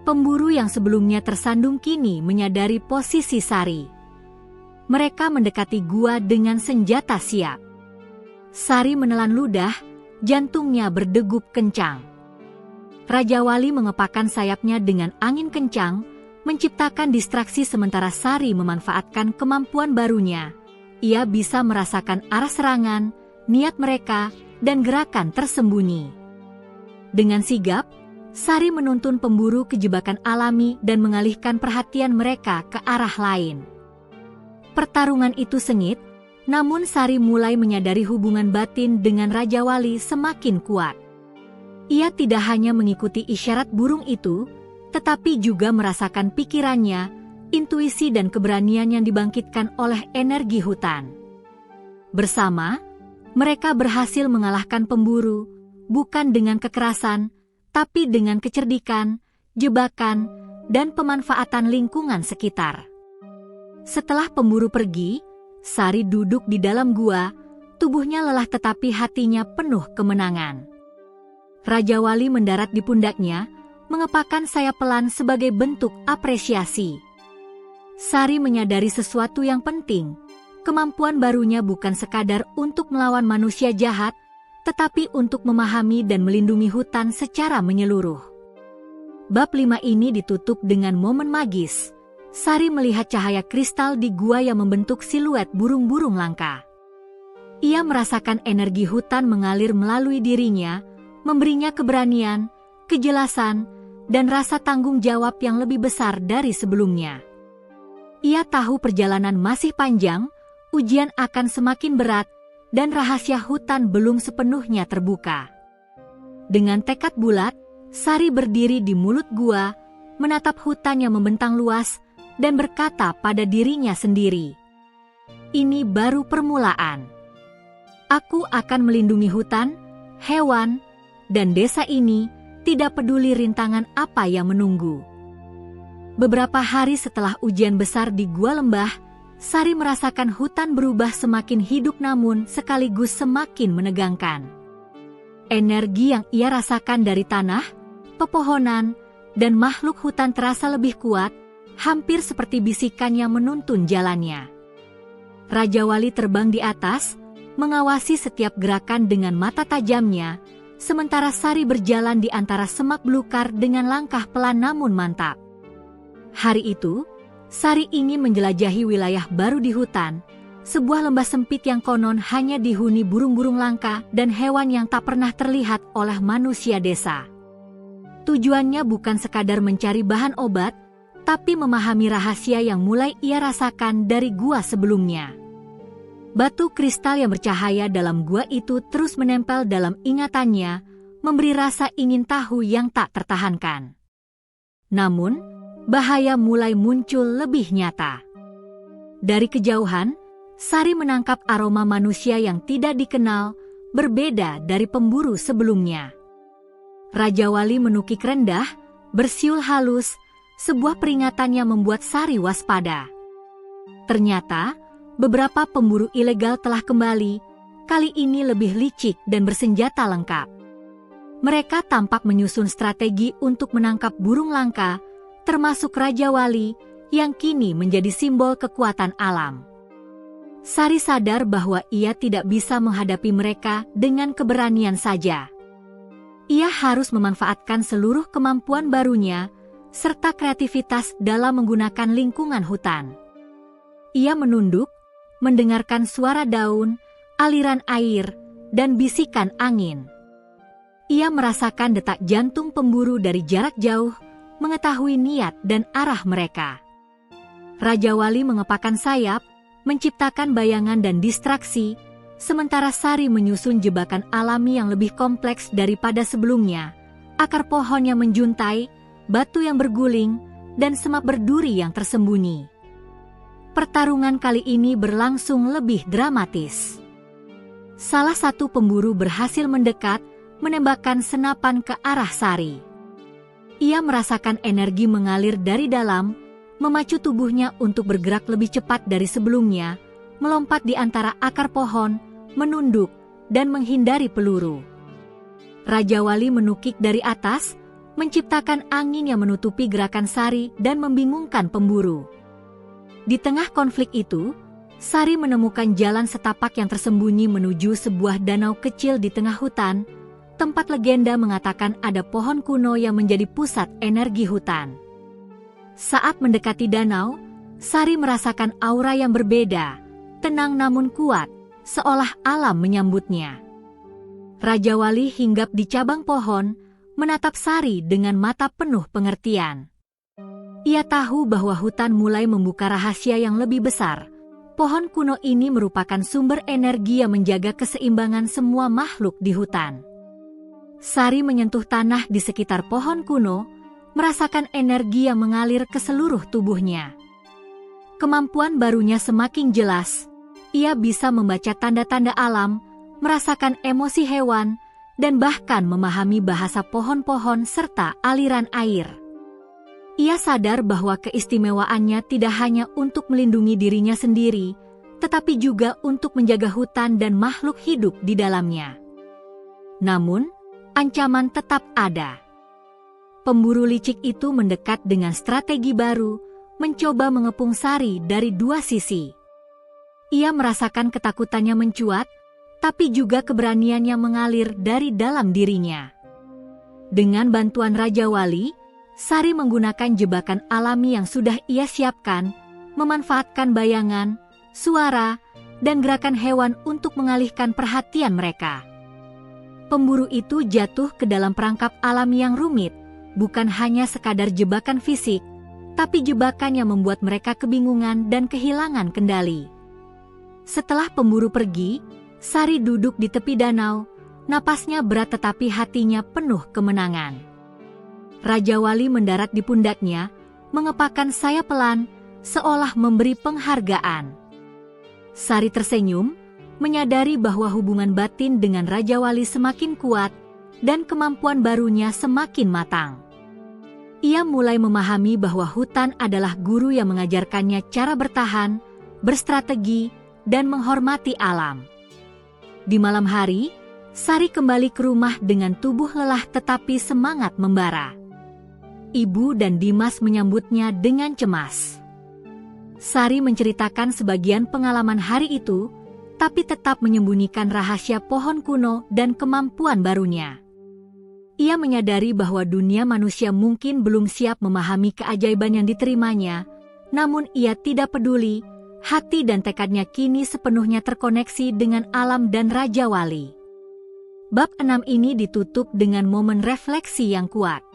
Pemburu yang sebelumnya tersandung kini menyadari posisi Sari. Mereka mendekati gua dengan senjata siap. Sari menelan ludah, jantungnya berdegup kencang. Raja Wali mengepakkan sayapnya dengan angin kencang, menciptakan distraksi sementara Sari memanfaatkan kemampuan barunya. Ia bisa merasakan arah serangan, niat mereka, dan gerakan tersembunyi. Dengan sigap, Sari menuntun pemburu ke jebakan alami dan mengalihkan perhatian mereka ke arah lain. Pertarungan itu sengit, namun Sari mulai menyadari hubungan batin dengan Raja Wali semakin kuat. Ia tidak hanya mengikuti isyarat burung itu, tetapi juga merasakan pikirannya, intuisi dan keberanian yang dibangkitkan oleh energi hutan. Bersama, mereka berhasil mengalahkan pemburu, bukan dengan kekerasan, tapi dengan kecerdikan, jebakan, dan pemanfaatan lingkungan sekitar. Setelah pemburu pergi, Sari duduk di dalam gua, tubuhnya lelah tetapi hatinya penuh kemenangan. Raja Wali mendarat di pundaknya, mengepakkan sayap pelan sebagai bentuk apresiasi. Sari menyadari sesuatu yang penting. Kemampuan barunya bukan sekadar untuk melawan manusia jahat, tetapi untuk memahami dan melindungi hutan secara menyeluruh. Bab 5 ini ditutup dengan momen magis. Sari melihat cahaya kristal di gua yang membentuk siluet burung-burung langka. Ia merasakan energi hutan mengalir melalui dirinya, memberinya keberanian, kejelasan, dan rasa tanggung jawab yang lebih besar dari sebelumnya. Ia tahu perjalanan masih panjang, ujian akan semakin berat, dan rahasia hutan belum sepenuhnya terbuka. Dengan tekad bulat, Sari berdiri di mulut gua, menatap hutan yang membentang luas, dan berkata pada dirinya sendiri, "Ini baru permulaan. Aku akan melindungi hutan, hewan, dan desa ini, tidak peduli rintangan apa yang menunggu." Beberapa hari setelah ujian besar di gua lembah, Sari merasakan hutan berubah semakin hidup namun sekaligus semakin menegangkan. Energi yang ia rasakan dari tanah, pepohonan, dan makhluk hutan terasa lebih kuat, hampir seperti bisikan yang menuntun jalannya. Raja Wali terbang di atas, mengawasi setiap gerakan dengan mata tajamnya, sementara Sari berjalan di antara semak belukar dengan langkah pelan namun mantap. Hari itu, Sari ingin menjelajahi wilayah baru di hutan, sebuah lembah sempit yang konon hanya dihuni burung-burung langka dan hewan yang tak pernah terlihat oleh manusia desa. Tujuannya bukan sekadar mencari bahan obat, tapi memahami rahasia yang mulai ia rasakan dari gua sebelumnya. Batu kristal yang bercahaya dalam gua itu terus menempel dalam ingatannya, memberi rasa ingin tahu yang tak tertahankan. Namun, bahaya mulai muncul lebih nyata. Dari kejauhan, Sari menangkap aroma manusia yang tidak dikenal, berbeda dari pemburu sebelumnya. Raja Wali menukik rendah, bersiul halus, sebuah peringatan yang membuat Sari waspada. Ternyata, beberapa pemburu ilegal telah kembali, kali ini lebih licik dan bersenjata lengkap. Mereka tampak menyusun strategi untuk menangkap burung langka, termasuk Raja Wali, yang kini menjadi simbol kekuatan alam. Sari sadar bahwa ia tidak bisa menghadapi mereka dengan keberanian saja. Ia harus memanfaatkan seluruh kemampuan barunya, serta kreativitas dalam menggunakan lingkungan hutan. Ia menunduk, mendengarkan suara daun, aliran air, dan bisikan angin. Ia merasakan detak jantung pemburu dari jarak jauh, mengetahui niat dan arah mereka. Raja Wali mengepakkan sayap, menciptakan bayangan dan distraksi, sementara Sari menyusun jebakan alami yang lebih kompleks daripada sebelumnya. Akar pohon yang menjuntai, batu yang berguling, dan semak berduri yang tersembunyi. Pertarungan kali ini berlangsung lebih dramatis. Salah satu pemburu berhasil mendekat, menembakkan senapan ke arah Sari. Ia merasakan energi mengalir dari dalam, memacu tubuhnya untuk bergerak lebih cepat dari sebelumnya, melompat di antara akar pohon, menunduk, dan menghindari peluru. Raja Wali menukik dari atas, menciptakan angin yang menutupi gerakan Sari dan membingungkan pemburu. Di tengah konflik itu, Sari menemukan jalan setapak yang tersembunyi menuju sebuah danau kecil di tengah hutan, tempat legenda mengatakan ada pohon kuno yang menjadi pusat energi hutan. Saat mendekati danau, Sari merasakan aura yang berbeda, tenang namun kuat, seolah alam menyambutnya. Raja Wali hinggap di cabang pohon, menatap Sari dengan mata penuh pengertian. Ia tahu bahwa hutan mulai membuka rahasia yang lebih besar. Pohon kuno ini merupakan sumber energi yang menjaga keseimbangan semua makhluk di hutan. Sari menyentuh tanah di sekitar pohon kuno, merasakan energi yang mengalir ke seluruh tubuhnya. Kemampuan barunya semakin jelas. Ia bisa membaca tanda-tanda alam, merasakan emosi hewan, dan bahkan memahami bahasa pohon-pohon serta aliran air. Ia sadar bahwa keistimewaannya tidak hanya untuk melindungi dirinya sendiri, tetapi juga untuk menjaga hutan dan makhluk hidup di dalamnya. Namun, ancaman tetap ada. Pemburu licik itu mendekat dengan strategi baru, mencoba mengepung Sari dari dua sisi. Ia merasakan ketakutannya mencuat, tapi juga keberanian yang mengalir dari dalam dirinya. Dengan bantuan Raja Wali, Sari menggunakan jebakan alami yang sudah ia siapkan, memanfaatkan bayangan, suara, dan gerakan hewan untuk mengalihkan perhatian mereka. Pemburu itu jatuh ke dalam perangkap alami yang rumit, bukan hanya sekadar jebakan fisik, tapi jebakan yang membuat mereka kebingungan dan kehilangan kendali. Setelah pemburu pergi, Sari duduk di tepi danau, napasnya berat tetapi hatinya penuh kemenangan. Raja Wali mendarat di pundaknya, mengepakkan sayap pelan, seolah memberi penghargaan. Sari tersenyum, menyadari bahwa hubungan batin dengan Raja Wali semakin kuat, dan kemampuan barunya semakin matang. Ia mulai memahami bahwa hutan adalah guru yang mengajarkannya cara bertahan, berstrategi, dan menghormati alam. Di malam hari, Sari kembali ke rumah dengan tubuh lelah tetapi semangat membara. Ibu dan Dimas menyambutnya dengan cemas. Sari menceritakan sebagian pengalaman hari itu, tapi tetap menyembunyikan rahasia pohon kuno dan kemampuan barunya. Ia menyadari bahwa dunia manusia mungkin belum siap memahami keajaiban yang diterimanya, namun ia tidak peduli, hati dan tekadnya kini sepenuhnya terkoneksi dengan alam dan Raja Wali. Bab 6 ini ditutup dengan momen refleksi yang kuat.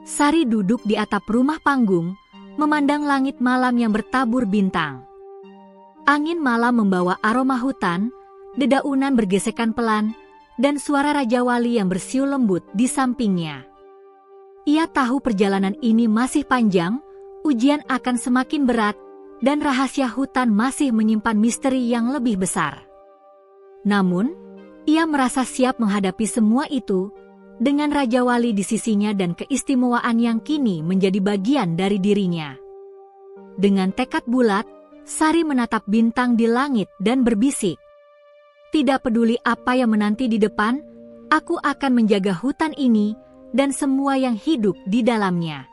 Sari duduk di atap rumah panggung, memandang langit malam yang bertabur bintang. Angin malam membawa aroma hutan, dedaunan bergesekan pelan, dan suara Raja Wali yang bersiul lembut di sampingnya. Ia tahu perjalanan ini masih panjang, ujian akan semakin berat, dan rahasia hutan masih menyimpan misteri yang lebih besar. Namun, ia merasa siap menghadapi semua itu, dengan Raja Wali di sisinya dan keistimewaan yang kini menjadi bagian dari dirinya. Dengan tekad bulat, Sari menatap bintang di langit dan berbisik, "Tidak peduli apa yang menanti di depan, aku akan menjaga hutan ini dan semua yang hidup di dalamnya."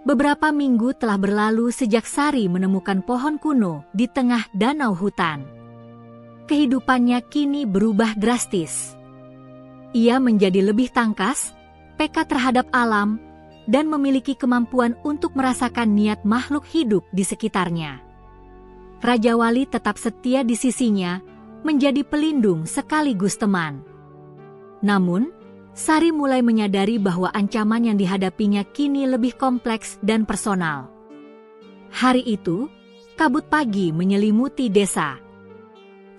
Beberapa minggu telah berlalu sejak Sari menemukan pohon kuno di tengah danau hutan. Kehidupannya kini berubah drastis. Ia menjadi lebih tangkas, peka terhadap alam, dan memiliki kemampuan untuk merasakan niat makhluk hidup di sekitarnya. Raja Wali tetap setia di sisinya, menjadi pelindung sekaligus teman. Namun, Sari mulai menyadari bahwa ancaman yang dihadapinya kini lebih kompleks dan personal. Hari itu, kabut pagi menyelimuti desa.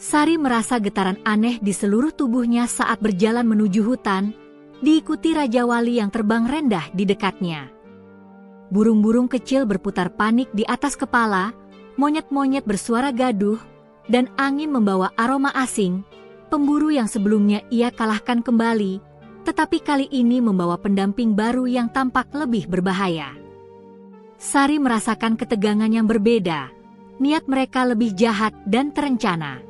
Sari merasa getaran aneh di seluruh tubuhnya saat berjalan menuju hutan, diikuti Raja Wali yang terbang rendah di dekatnya. Burung-burung kecil berputar panik di atas kepala, monyet-monyet bersuara gaduh, dan angin membawa aroma asing. Pemburu yang sebelumnya ia kalahkan kembali, tetapi kali ini membawa pendamping baru yang tampak lebih berbahaya. Sari merasakan ketegangan yang berbeda, niat mereka lebih jahat dan terencana.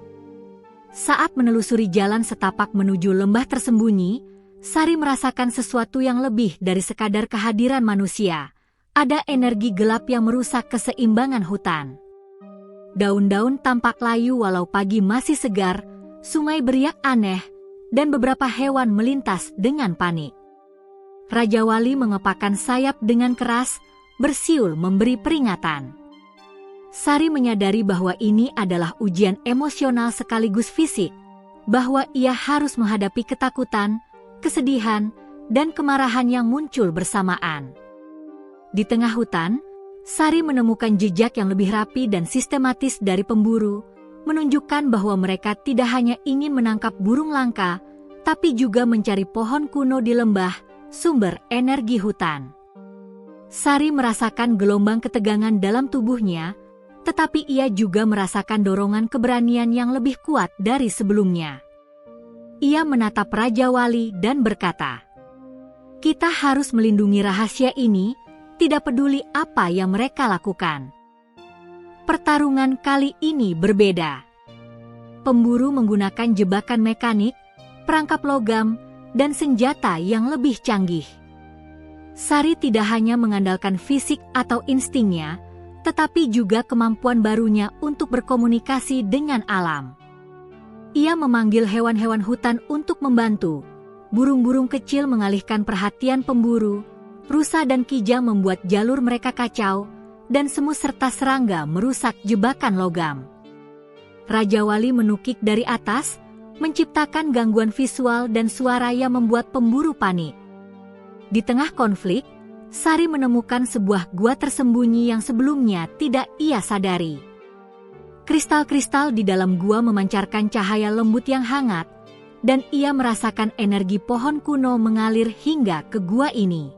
Saat menelusuri jalan setapak menuju lembah tersembunyi, Sari merasakan sesuatu yang lebih dari sekadar kehadiran manusia. Ada energi gelap yang merusak keseimbangan hutan. Daun-daun tampak layu walau pagi masih segar, sungai beriak aneh, dan beberapa hewan melintas dengan panik. Raja Wali mengepakkan sayap dengan keras, bersiul memberi peringatan. Sari menyadari bahwa ini adalah ujian emosional sekaligus fisik, bahwa ia harus menghadapi ketakutan, kesedihan, dan kemarahan yang muncul bersamaan. Di tengah hutan, Sari menemukan jejak yang lebih rapi dan sistematis dari pemburu, menunjukkan bahwa mereka tidak hanya ingin menangkap burung langka, tapi juga mencari pohon kuno di lembah, sumber energi hutan. Sari merasakan gelombang ketegangan dalam tubuhnya, tetapi ia juga merasakan dorongan keberanian yang lebih kuat dari sebelumnya. Ia menatap Raja Wali dan berkata, "Kita harus melindungi rahasia ini, tidak peduli apa yang mereka lakukan." Pertarungan kali ini berbeda. Pemburu menggunakan jebakan mekanik, perangkap logam, dan senjata yang lebih canggih. Sari tidak hanya mengandalkan fisik atau instingnya, tetapi juga kemampuan barunya untuk berkomunikasi dengan alam. Ia memanggil hewan-hewan hutan untuk membantu. Burung-burung kecil mengalihkan perhatian pemburu, rusa dan kijang membuat jalur mereka kacau, dan semut serta serangga merusak jebakan logam. Raja Wali menukik dari atas, menciptakan gangguan visual dan suara yang membuat pemburu panik. Di tengah konflik, Sari menemukan sebuah gua tersembunyi yang sebelumnya tidak ia sadari. Kristal-kristal di dalam gua memancarkan cahaya lembut yang hangat, dan ia merasakan energi pohon kuno mengalir hingga ke gua ini.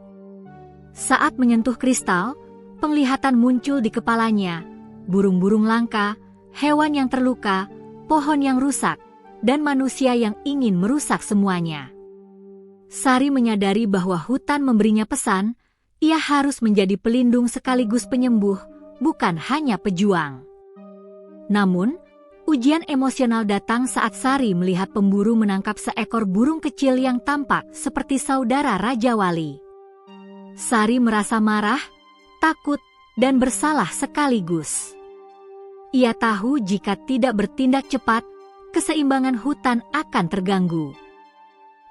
Saat menyentuh kristal, penglihatan muncul di kepalanya, burung-burung langka, hewan yang terluka, pohon yang rusak, dan manusia yang ingin merusak semuanya. Sari menyadari bahwa hutan memberinya pesan, ia harus menjadi pelindung sekaligus penyembuh, bukan hanya pejuang. Namun, ujian emosional datang saat Sari melihat pemburu menangkap seekor burung kecil yang tampak seperti saudara Raja Wali. Sari merasa marah, takut, dan bersalah sekaligus. Ia tahu jika tidak bertindak cepat, keseimbangan hutan akan terganggu.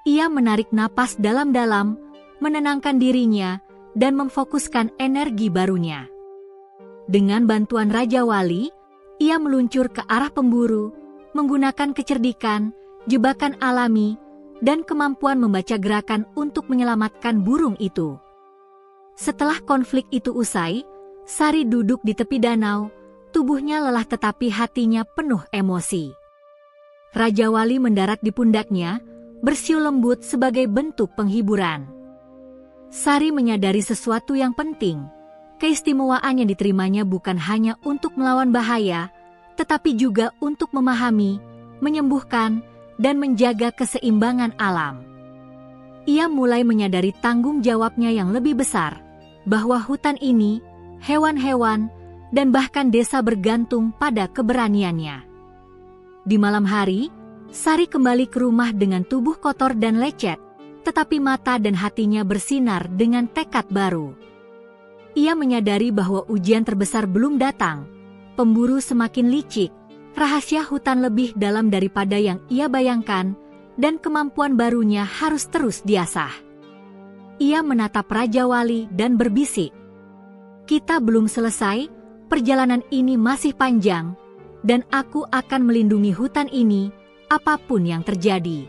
Ia menarik napas dalam-dalam, menenangkan dirinya, dan memfokuskan energi barunya. Dengan bantuan Raja Wali, ia meluncur ke arah pemburu, menggunakan kecerdikan, jebakan alami, dan kemampuan membaca gerakan untuk menyelamatkan burung itu. Setelah konflik itu usai, Sari duduk di tepi danau, tubuhnya lelah tetapi hatinya penuh emosi. Raja Wali mendarat di pundaknya, bersiul lembut sebagai bentuk penghiburan. Sari menyadari sesuatu yang penting. Keistimewaan yang diterimanya bukan hanya untuk melawan bahaya, tetapi juga untuk memahami, menyembuhkan, dan menjaga keseimbangan alam. Ia mulai menyadari tanggung jawabnya yang lebih besar, bahwa hutan ini, hewan-hewan, dan bahkan desa bergantung pada keberaniannya. Di malam hari, Sari kembali ke rumah dengan tubuh kotor dan lecet, tetapi mata dan hatinya bersinar dengan tekad baru. Ia menyadari bahwa ujian terbesar belum datang, pemburu semakin licik, rahasia hutan lebih dalam daripada yang ia bayangkan, dan kemampuan barunya harus terus diasah. Ia menatap Raja Wali dan berbisik, "Kita belum selesai, perjalanan ini masih panjang, dan aku akan melindungi hutan ini, apapun yang terjadi."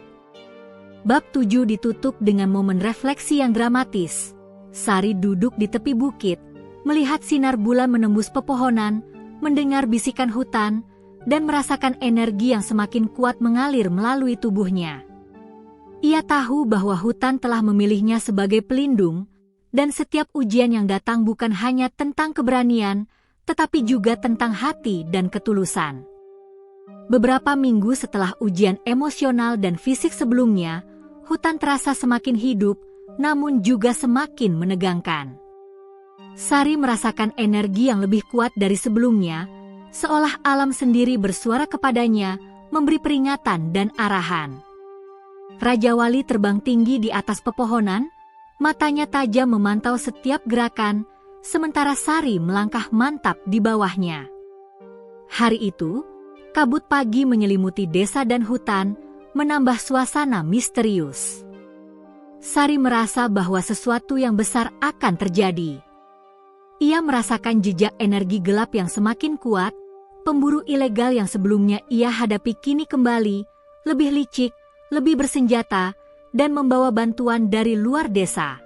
Bab 7 ditutup dengan momen refleksi yang dramatis. Sari duduk di tepi bukit, melihat sinar bulan menembus pepohonan, mendengar bisikan hutan, dan merasakan energi yang semakin kuat mengalir melalui tubuhnya. Ia tahu bahwa hutan telah memilihnya sebagai pelindung, dan setiap ujian yang datang bukan hanya tentang keberanian, tetapi juga tentang hati dan ketulusan. Beberapa minggu setelah ujian emosional dan fisik sebelumnya, hutan terasa semakin hidup, namun juga semakin menegangkan. Sari merasakan energi yang lebih kuat dari sebelumnya, seolah alam sendiri bersuara kepadanya, memberi peringatan dan arahan. Raja Wali terbang tinggi di atas pepohonan, matanya tajam memantau setiap gerakan, sementara Sari melangkah mantap di bawahnya. Hari itu, kabut pagi menyelimuti desa dan hutan, menambah suasana misterius. Sari merasa bahwa sesuatu yang besar akan terjadi. Ia merasakan jejak energi gelap yang semakin kuat, pemburu ilegal yang sebelumnya ia hadapi kini kembali, lebih licik, lebih bersenjata, dan membawa bantuan dari luar desa.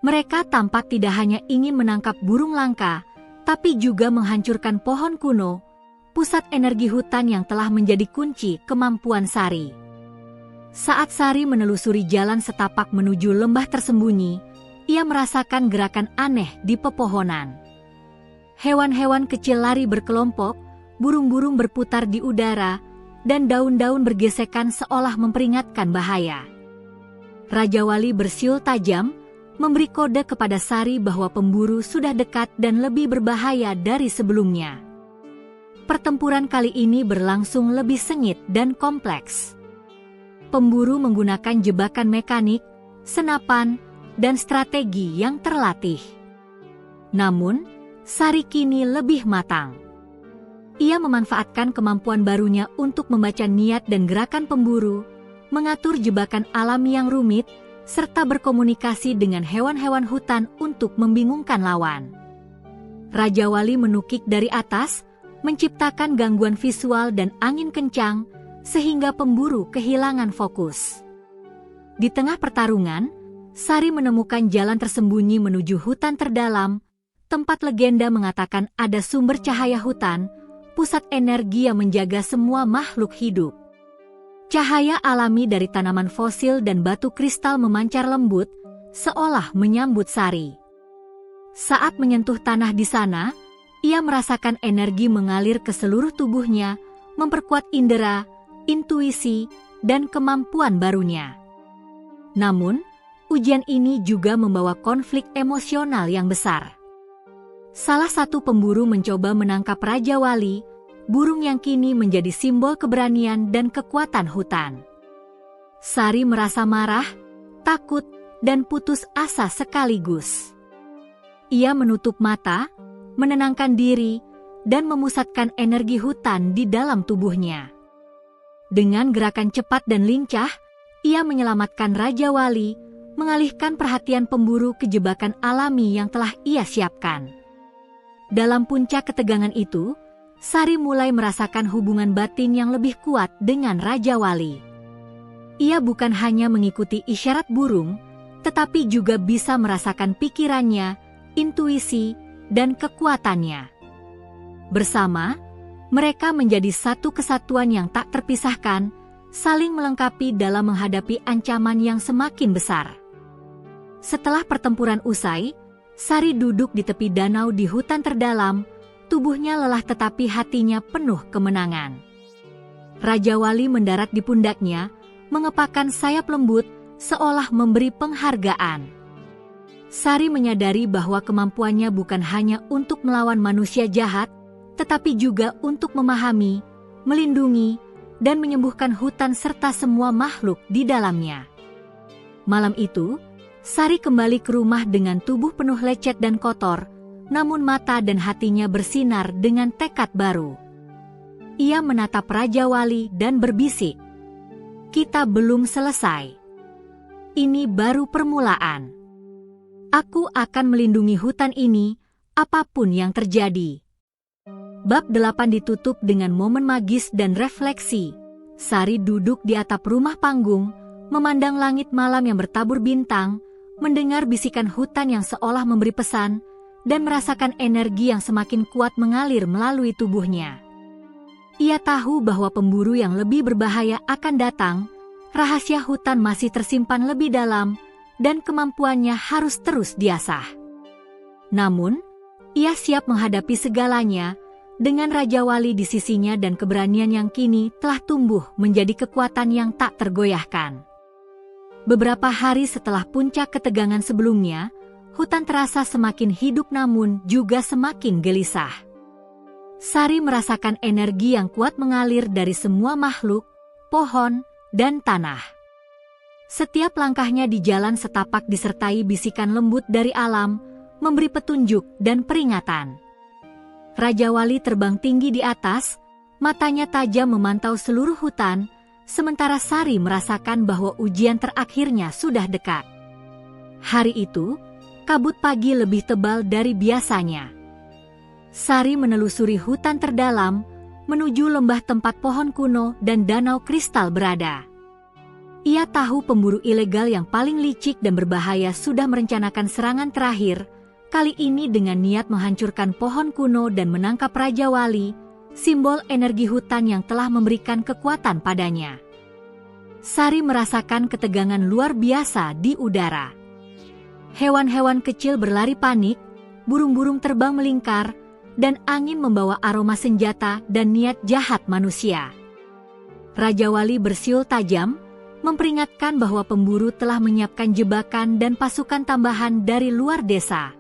Mereka tampak tidak hanya ingin menangkap burung langka, tapi juga menghancurkan pohon kuno, pusat energi hutan yang telah menjadi kunci kemampuan Sari. Saat Sari menelusuri jalan setapak menuju lembah tersembunyi, ia merasakan gerakan aneh di pepohonan. Hewan-hewan kecil lari berkelompok, burung-burung berputar di udara, dan daun-daun bergesekan seolah memperingatkan bahaya. Raja Wali bersiul tajam, memberi kode kepada Sari bahwa pemburu sudah dekat dan lebih berbahaya dari sebelumnya. Pertempuran kali ini berlangsung lebih sengit dan kompleks. Pemburu menggunakan jebakan mekanik, senapan, dan strategi yang terlatih. Namun, Sari kini lebih matang. Ia memanfaatkan kemampuan barunya untuk membaca niat dan gerakan pemburu, mengatur jebakan alami yang rumit, serta berkomunikasi dengan hewan-hewan hutan untuk membingungkan lawan. Raja Wali menukik dari atas, menciptakan gangguan visual dan angin kencang, sehingga pemburu kehilangan fokus. Di tengah pertarungan, Sari menemukan jalan tersembunyi menuju hutan terdalam, tempat legenda mengatakan ada sumber cahaya hutan, pusat energi yang menjaga semua makhluk hidup. Cahaya alami dari tanaman fosil dan batu kristal memancar lembut, seolah menyambut Sari. Saat menyentuh tanah di sana, ia merasakan energi mengalir ke seluruh tubuhnya, memperkuat indera, intuisi, dan kemampuan barunya. Namun, ujian ini juga membawa konflik emosional yang besar. Salah satu pemburu mencoba menangkap Raja Wali, burung yang kini menjadi simbol keberanian dan kekuatan hutan. Sari merasa marah, takut, dan putus asa sekaligus. Ia menutup mata, menenangkan diri, dan memusatkan energi hutan di dalam tubuhnya. Dengan gerakan cepat dan lincah, ia menyelamatkan Raja Wali, mengalihkan perhatian pemburu ke jebakan alami yang telah ia siapkan. Dalam puncak ketegangan itu, Sari mulai merasakan hubungan batin yang lebih kuat dengan Raja Wali. Ia bukan hanya mengikuti isyarat burung, tetapi juga bisa merasakan pikirannya, intuisi, dan kekuatannya. Bersama, mereka menjadi satu kesatuan yang tak terpisahkan, saling melengkapi dalam menghadapi ancaman yang semakin besar. Setelah pertempuran usai, Sari duduk di tepi danau di hutan terdalam, tubuhnya lelah tetapi hatinya penuh kemenangan. Raja Wali mendarat di pundaknya, mengepakkan sayap lembut, seolah memberi penghargaan. Sari menyadari bahwa kemampuannya bukan hanya untuk melawan manusia jahat, tetapi juga untuk memahami, melindungi, dan menyembuhkan hutan serta semua makhluk di dalamnya. Malam itu, Sari kembali ke rumah dengan tubuh penuh lecet dan kotor, namun mata dan hatinya bersinar dengan tekad baru. Ia menatap Raja Wali dan berbisik, "Kita belum selesai. Ini baru permulaan. Aku akan melindungi hutan ini, apapun yang terjadi." Bab 8 ditutup dengan momen magis dan refleksi. Sari duduk di atap rumah panggung, memandang langit malam yang bertabur bintang, mendengar bisikan hutan yang seolah memberi pesan, dan merasakan energi yang semakin kuat mengalir melalui tubuhnya. Ia tahu bahwa pemburu yang lebih berbahaya akan datang, rahasia hutan masih tersimpan lebih dalam, dan kemampuannya harus terus diasah. Namun, ia siap menghadapi segalanya, dengan Raja Wali di sisinya dan keberanian yang kini telah tumbuh menjadi kekuatan yang tak tergoyahkan. Beberapa hari setelah puncak ketegangan sebelumnya, hutan terasa semakin hidup namun juga semakin gelisah. Sari merasakan energi yang kuat mengalir dari semua makhluk, pohon, dan tanah. Setiap langkahnya di jalan setapak disertai bisikan lembut dari alam, memberi petunjuk dan peringatan. Raja Wali terbang tinggi di atas, matanya tajam memantau seluruh hutan, sementara Sari merasakan bahwa ujian terakhirnya sudah dekat. Hari itu, kabut pagi lebih tebal dari biasanya. Sari menelusuri hutan terdalam, menuju lembah tempat pohon kuno dan danau kristal berada. Ia tahu pemburu ilegal yang paling licik dan berbahaya sudah merencanakan serangan terakhir, kali ini dengan niat menghancurkan pohon kuno dan menangkap Raja Wali, simbol energi hutan yang telah memberikan kekuatan padanya. Sari merasakan ketegangan luar biasa di udara. Hewan-hewan kecil berlari panik, burung-burung terbang melingkar, dan angin membawa aroma senjata dan niat jahat manusia. Raja Wali bersiul tajam, memperingatkan bahwa pemburu telah menyiapkan jebakan dan pasukan tambahan dari luar desa.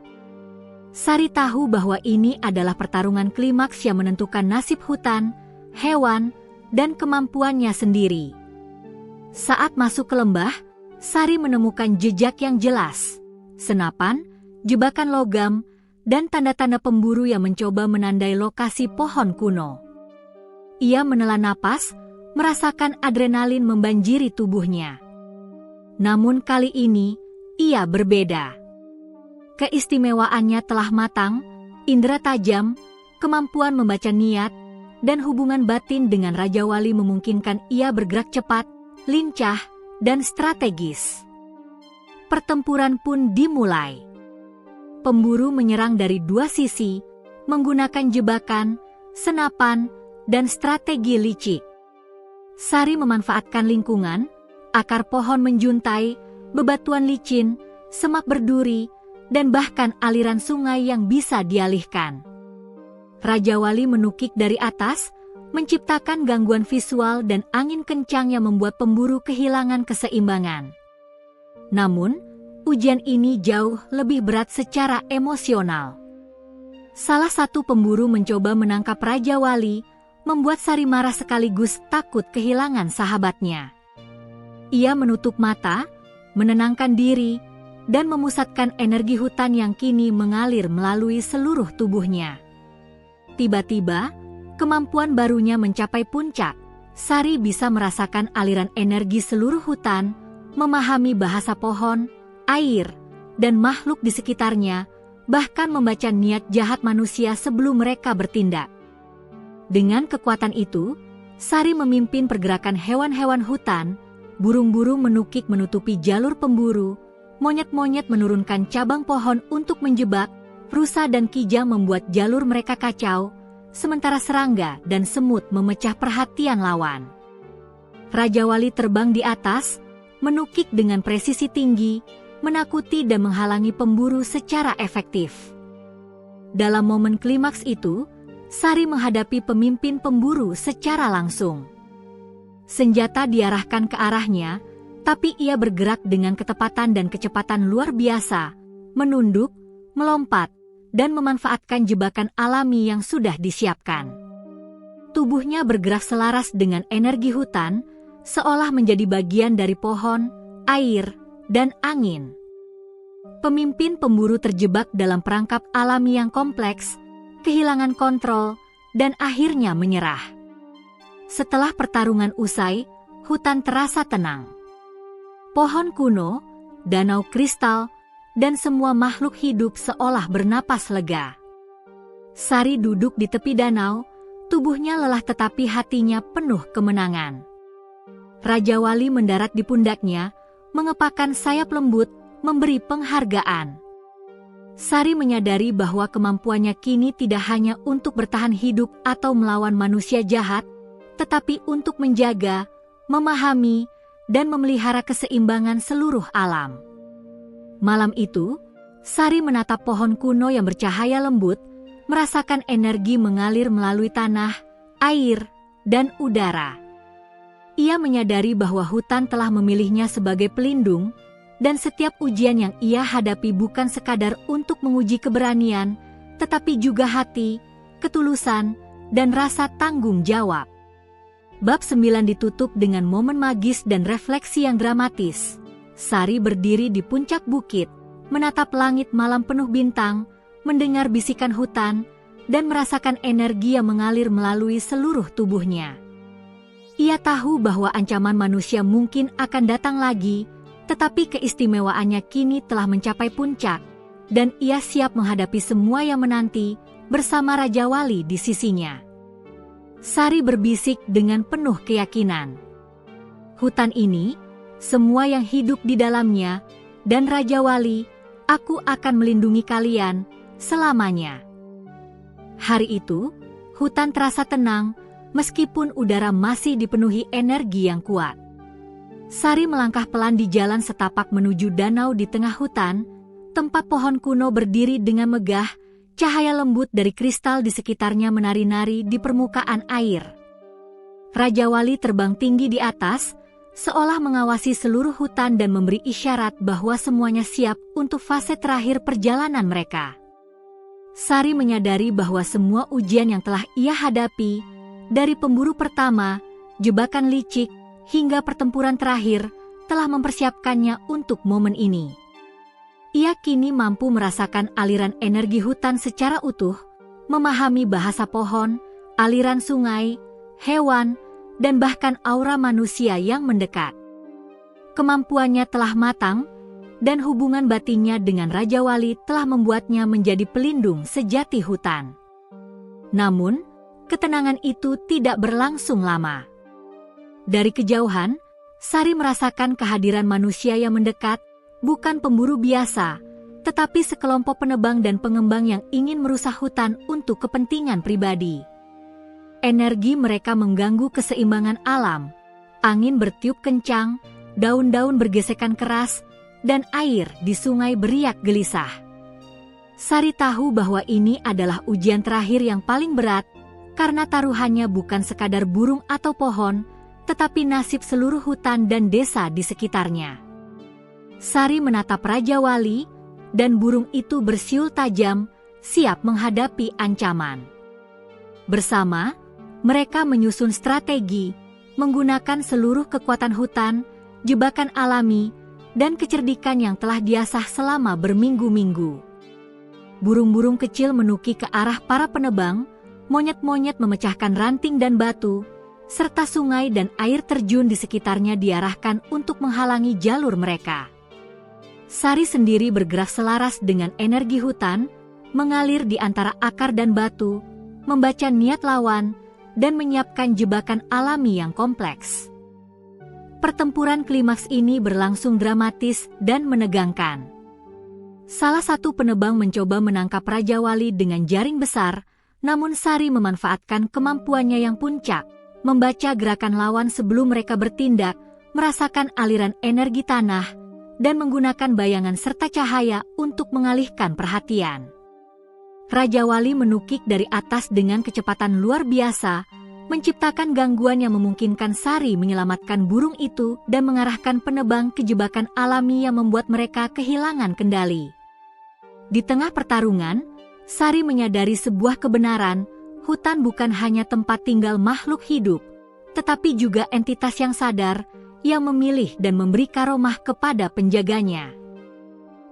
Sari tahu bahwa ini adalah pertarungan klimaks yang menentukan nasib hutan, hewan, dan kemampuannya sendiri. Saat masuk ke lembah, Sari menemukan jejak yang jelas. Senapan, jebakan logam, dan tanda-tanda pemburu yang mencoba menandai lokasi pohon kuno. Ia menelan napas, merasakan adrenalin membanjiri tubuhnya. Namun kali ini, ia berbeda. Keistimewaannya telah matang, indera tajam, kemampuan membaca niat, dan hubungan batin dengan Raja Wali memungkinkan ia bergerak cepat, lincah, dan strategis. Pertempuran pun dimulai. Pemburu menyerang dari dua sisi, menggunakan jebakan, senapan, dan strategi licik. Sari memanfaatkan lingkungan, akar pohon menjuntai, bebatuan licin, semak berduri, dan bahkan aliran sungai yang bisa dialihkan. Raja Wali menukik dari atas, menciptakan gangguan visual dan angin kencang yang membuat pemburu kehilangan keseimbangan. Namun, ujian ini jauh lebih berat secara emosional. Salah satu pemburu mencoba menangkap Raja Wali, membuat Sari marah sekaligus takut kehilangan sahabatnya. Ia menutup mata, menenangkan diri, dan memusatkan energi hutan yang kini mengalir melalui seluruh tubuhnya. Tiba-tiba, kemampuan barunya mencapai puncak. Sari bisa merasakan aliran energi seluruh hutan, memahami bahasa pohon, air, dan makhluk di sekitarnya, bahkan membaca niat jahat manusia sebelum mereka bertindak. Dengan kekuatan itu, Sari memimpin pergerakan hewan-hewan hutan, burung-burung menukik menutupi jalur pemburu, monyet-monyet menurunkan cabang pohon untuk menjebak, rusa dan kijang membuat jalur mereka kacau, sementara serangga dan semut memecah perhatian lawan. Raja Wali terbang di atas, menukik dengan presisi tinggi, menakuti dan menghalangi pemburu secara efektif. Dalam momen klimaks itu, Sari menghadapi pemimpin pemburu secara langsung. Senjata diarahkan ke arahnya, tapi ia bergerak dengan ketepatan dan kecepatan luar biasa, menunduk, melompat, dan memanfaatkan jebakan alami yang sudah disiapkan. Tubuhnya bergerak selaras dengan energi hutan, seolah menjadi bagian dari pohon, air, dan angin. Pemimpin pemburu terjebak dalam perangkap alami yang kompleks, kehilangan kontrol, dan akhirnya menyerah. Setelah pertarungan usai, hutan terasa tenang. Pohon kuno, danau kristal, dan semua makhluk hidup seolah bernapas lega. Sari duduk di tepi danau, tubuhnya lelah tetapi hatinya penuh kemenangan. Raja Wali mendarat di pundaknya, mengepakkan sayap lembut, memberi penghargaan. Sari menyadari bahwa kemampuannya kini tidak hanya untuk bertahan hidup atau melawan manusia jahat, tetapi untuk menjaga, memahami, dan memelihara keseimbangan seluruh alam. Malam itu, Sari menatap pohon kuno yang bercahaya lembut, merasakan energi mengalir melalui tanah, air, dan udara. Ia menyadari bahwa hutan telah memilihnya sebagai pelindung, dan setiap ujian yang ia hadapi bukan sekadar untuk menguji keberanian, tetapi juga hati, ketulusan, dan rasa tanggung jawab. Bab 9 ditutup dengan momen magis dan refleksi yang dramatis. Sari berdiri di puncak bukit, menatap langit malam penuh bintang, mendengar bisikan hutan, dan merasakan energi yang mengalir melalui seluruh tubuhnya. Ia tahu bahwa ancaman manusia mungkin akan datang lagi, tetapi keistimewaannya kini telah mencapai puncak, dan ia siap menghadapi semua yang menanti bersama Raja Wali di sisinya. Sari berbisik dengan penuh keyakinan. Hutan ini, semua yang hidup di dalamnya, dan Raja Wali, aku akan melindungi kalian selamanya. Hari itu, hutan terasa tenang, meskipun udara masih dipenuhi energi yang kuat. Sari melangkah pelan di jalan setapak menuju danau di tengah hutan, tempat pohon kuno berdiri dengan megah, cahaya lembut dari kristal di sekitarnya menari-nari di permukaan air. Raja Wali terbang tinggi di atas, seolah mengawasi seluruh hutan dan memberi isyarat bahwa semuanya siap untuk fase terakhir perjalanan mereka. Sari menyadari bahwa semua ujian yang telah ia hadapi, dari pemburu pertama, jebakan licik, hingga pertempuran terakhir, telah mempersiapkannya untuk momen ini. Ia kini mampu merasakan aliran energi hutan secara utuh, memahami bahasa pohon, aliran sungai, hewan, dan bahkan aura manusia yang mendekat. Kemampuannya telah matang, dan hubungan batinnya dengan Raja Wali telah membuatnya menjadi pelindung sejati hutan. Namun, ketenangan itu tidak berlangsung lama. Dari kejauhan, Sari merasakan kehadiran manusia yang mendekat, bukan pemburu biasa, tetapi sekelompok penebang dan pengembang yang ingin merusak hutan untuk kepentingan pribadi. Energi mereka mengganggu keseimbangan alam. Angin bertiup kencang, daun-daun bergesekan keras, dan air di sungai beriak gelisah. Sari tahu bahwa ini adalah ujian terakhir yang paling berat, karena taruhannya bukan sekadar burung atau pohon, tetapi nasib seluruh hutan dan desa di sekitarnya. Sari menatap Raja Wali, dan burung itu bersiul tajam, siap menghadapi ancaman. Bersama, mereka menyusun strategi, menggunakan seluruh kekuatan hutan, jebakan alami, dan kecerdikan yang telah diasah selama berminggu-minggu. Burung-burung kecil menuki ke arah para penebang, monyet-monyet memecahkan ranting dan batu, serta sungai dan air terjun di sekitarnya diarahkan untuk menghalangi jalur mereka. Sari sendiri bergerak selaras dengan energi hutan, mengalir di antara akar dan batu, membaca niat lawan, dan menyiapkan jebakan alami yang kompleks. Pertempuran klimaks ini berlangsung dramatis dan menegangkan. Salah satu penebang mencoba menangkap Raja Wali dengan jaring besar, namun Sari memanfaatkan kemampuannya yang puncak, membaca gerakan lawan sebelum mereka bertindak, merasakan aliran energi tanah, dan menggunakan bayangan serta cahaya untuk mengalihkan perhatian. Raja Wali menukik dari atas dengan kecepatan luar biasa, menciptakan gangguan yang memungkinkan Sari menyelamatkan burung itu dan mengarahkan penebang ke jebakan alami yang membuat mereka kehilangan kendali. Di tengah pertarungan, Sari menyadari sebuah kebenaran, hutan bukan hanya tempat tinggal makhluk hidup, tetapi juga entitas yang sadar, yang memilih dan memberi karomah kepada penjaganya.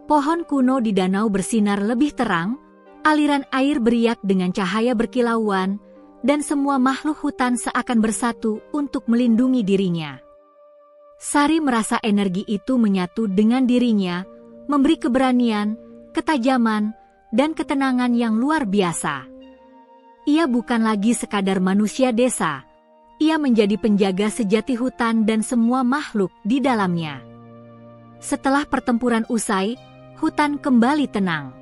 Pohon kuno di danau bersinar lebih terang, aliran air beriak dengan cahaya berkilauan, dan semua makhluk hutan seakan bersatu untuk melindungi dirinya. Sari merasa energi itu menyatu dengan dirinya, memberi keberanian, ketajaman, dan ketenangan yang luar biasa. Ia bukan lagi sekadar manusia desa. Ia menjadi penjaga sejati hutan dan semua makhluk di dalamnya. Setelah pertempuran usai, hutan kembali tenang.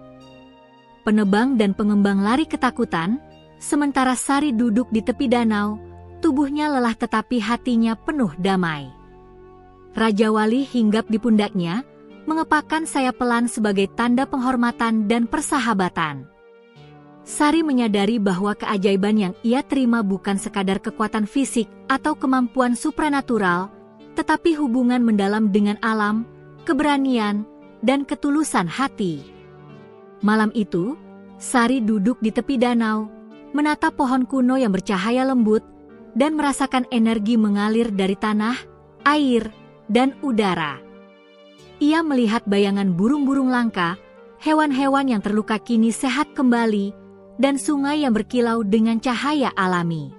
Penebang dan pengembang lari ketakutan, sementara Sari duduk di tepi danau, tubuhnya lelah tetapi hatinya penuh damai. Raja Wali hinggap di pundaknya, mengepakkan sayap pelan sebagai tanda penghormatan dan persahabatan. Sari menyadari bahwa keajaiban yang ia terima bukan sekadar kekuatan fisik atau kemampuan supranatural, tetapi hubungan mendalam dengan alam, keberanian, dan ketulusan hati. Malam itu, Sari duduk di tepi danau, menatap pohon kuno yang bercahaya lembut, dan merasakan energi mengalir dari tanah, air, dan udara. Ia melihat bayangan burung-burung langka, hewan-hewan yang terluka kini sehat kembali, dan sungai yang berkilau dengan cahaya alami.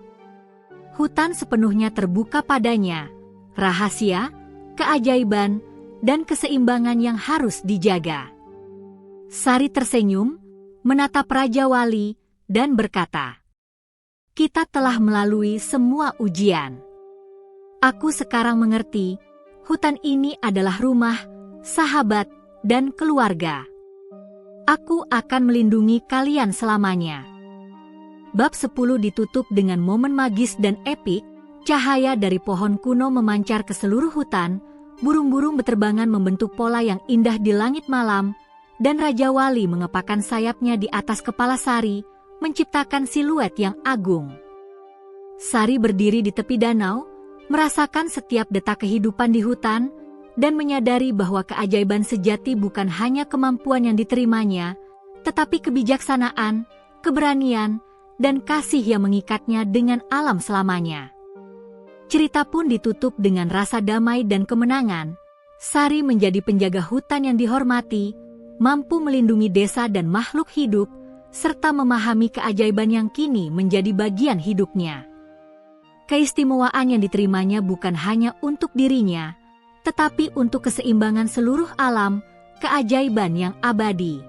Hutan sepenuhnya terbuka padanya, rahasia, keajaiban, dan keseimbangan yang harus dijaga. Sari tersenyum, menatap Raja Wali, dan berkata, "Kita telah melalui semua ujian. Aku sekarang mengerti, hutan ini adalah rumah, sahabat, dan keluarga. Aku akan melindungi kalian selamanya." Bab 10 ditutup dengan momen magis dan epik, cahaya dari pohon kuno memancar ke seluruh hutan, burung-burung beterbangan membentuk pola yang indah di langit malam, dan Raja Wali mengepakkan sayapnya di atas kepala Sari, menciptakan siluet yang agung. Sari berdiri di tepi danau, merasakan setiap detak kehidupan di hutan, dan menyadari bahwa keajaiban sejati bukan hanya kemampuan yang diterimanya, tetapi kebijaksanaan, keberanian, dan kasih yang mengikatnya dengan alam selamanya. Cerita pun ditutup dengan rasa damai dan kemenangan. Sari menjadi penjaga hutan yang dihormati, mampu melindungi desa dan makhluk hidup, serta memahami keajaiban yang kini menjadi bagian hidupnya. Keistimewaan yang diterimanya bukan hanya untuk dirinya, tetapi untuk keseimbangan seluruh alam, keajaiban yang abadi.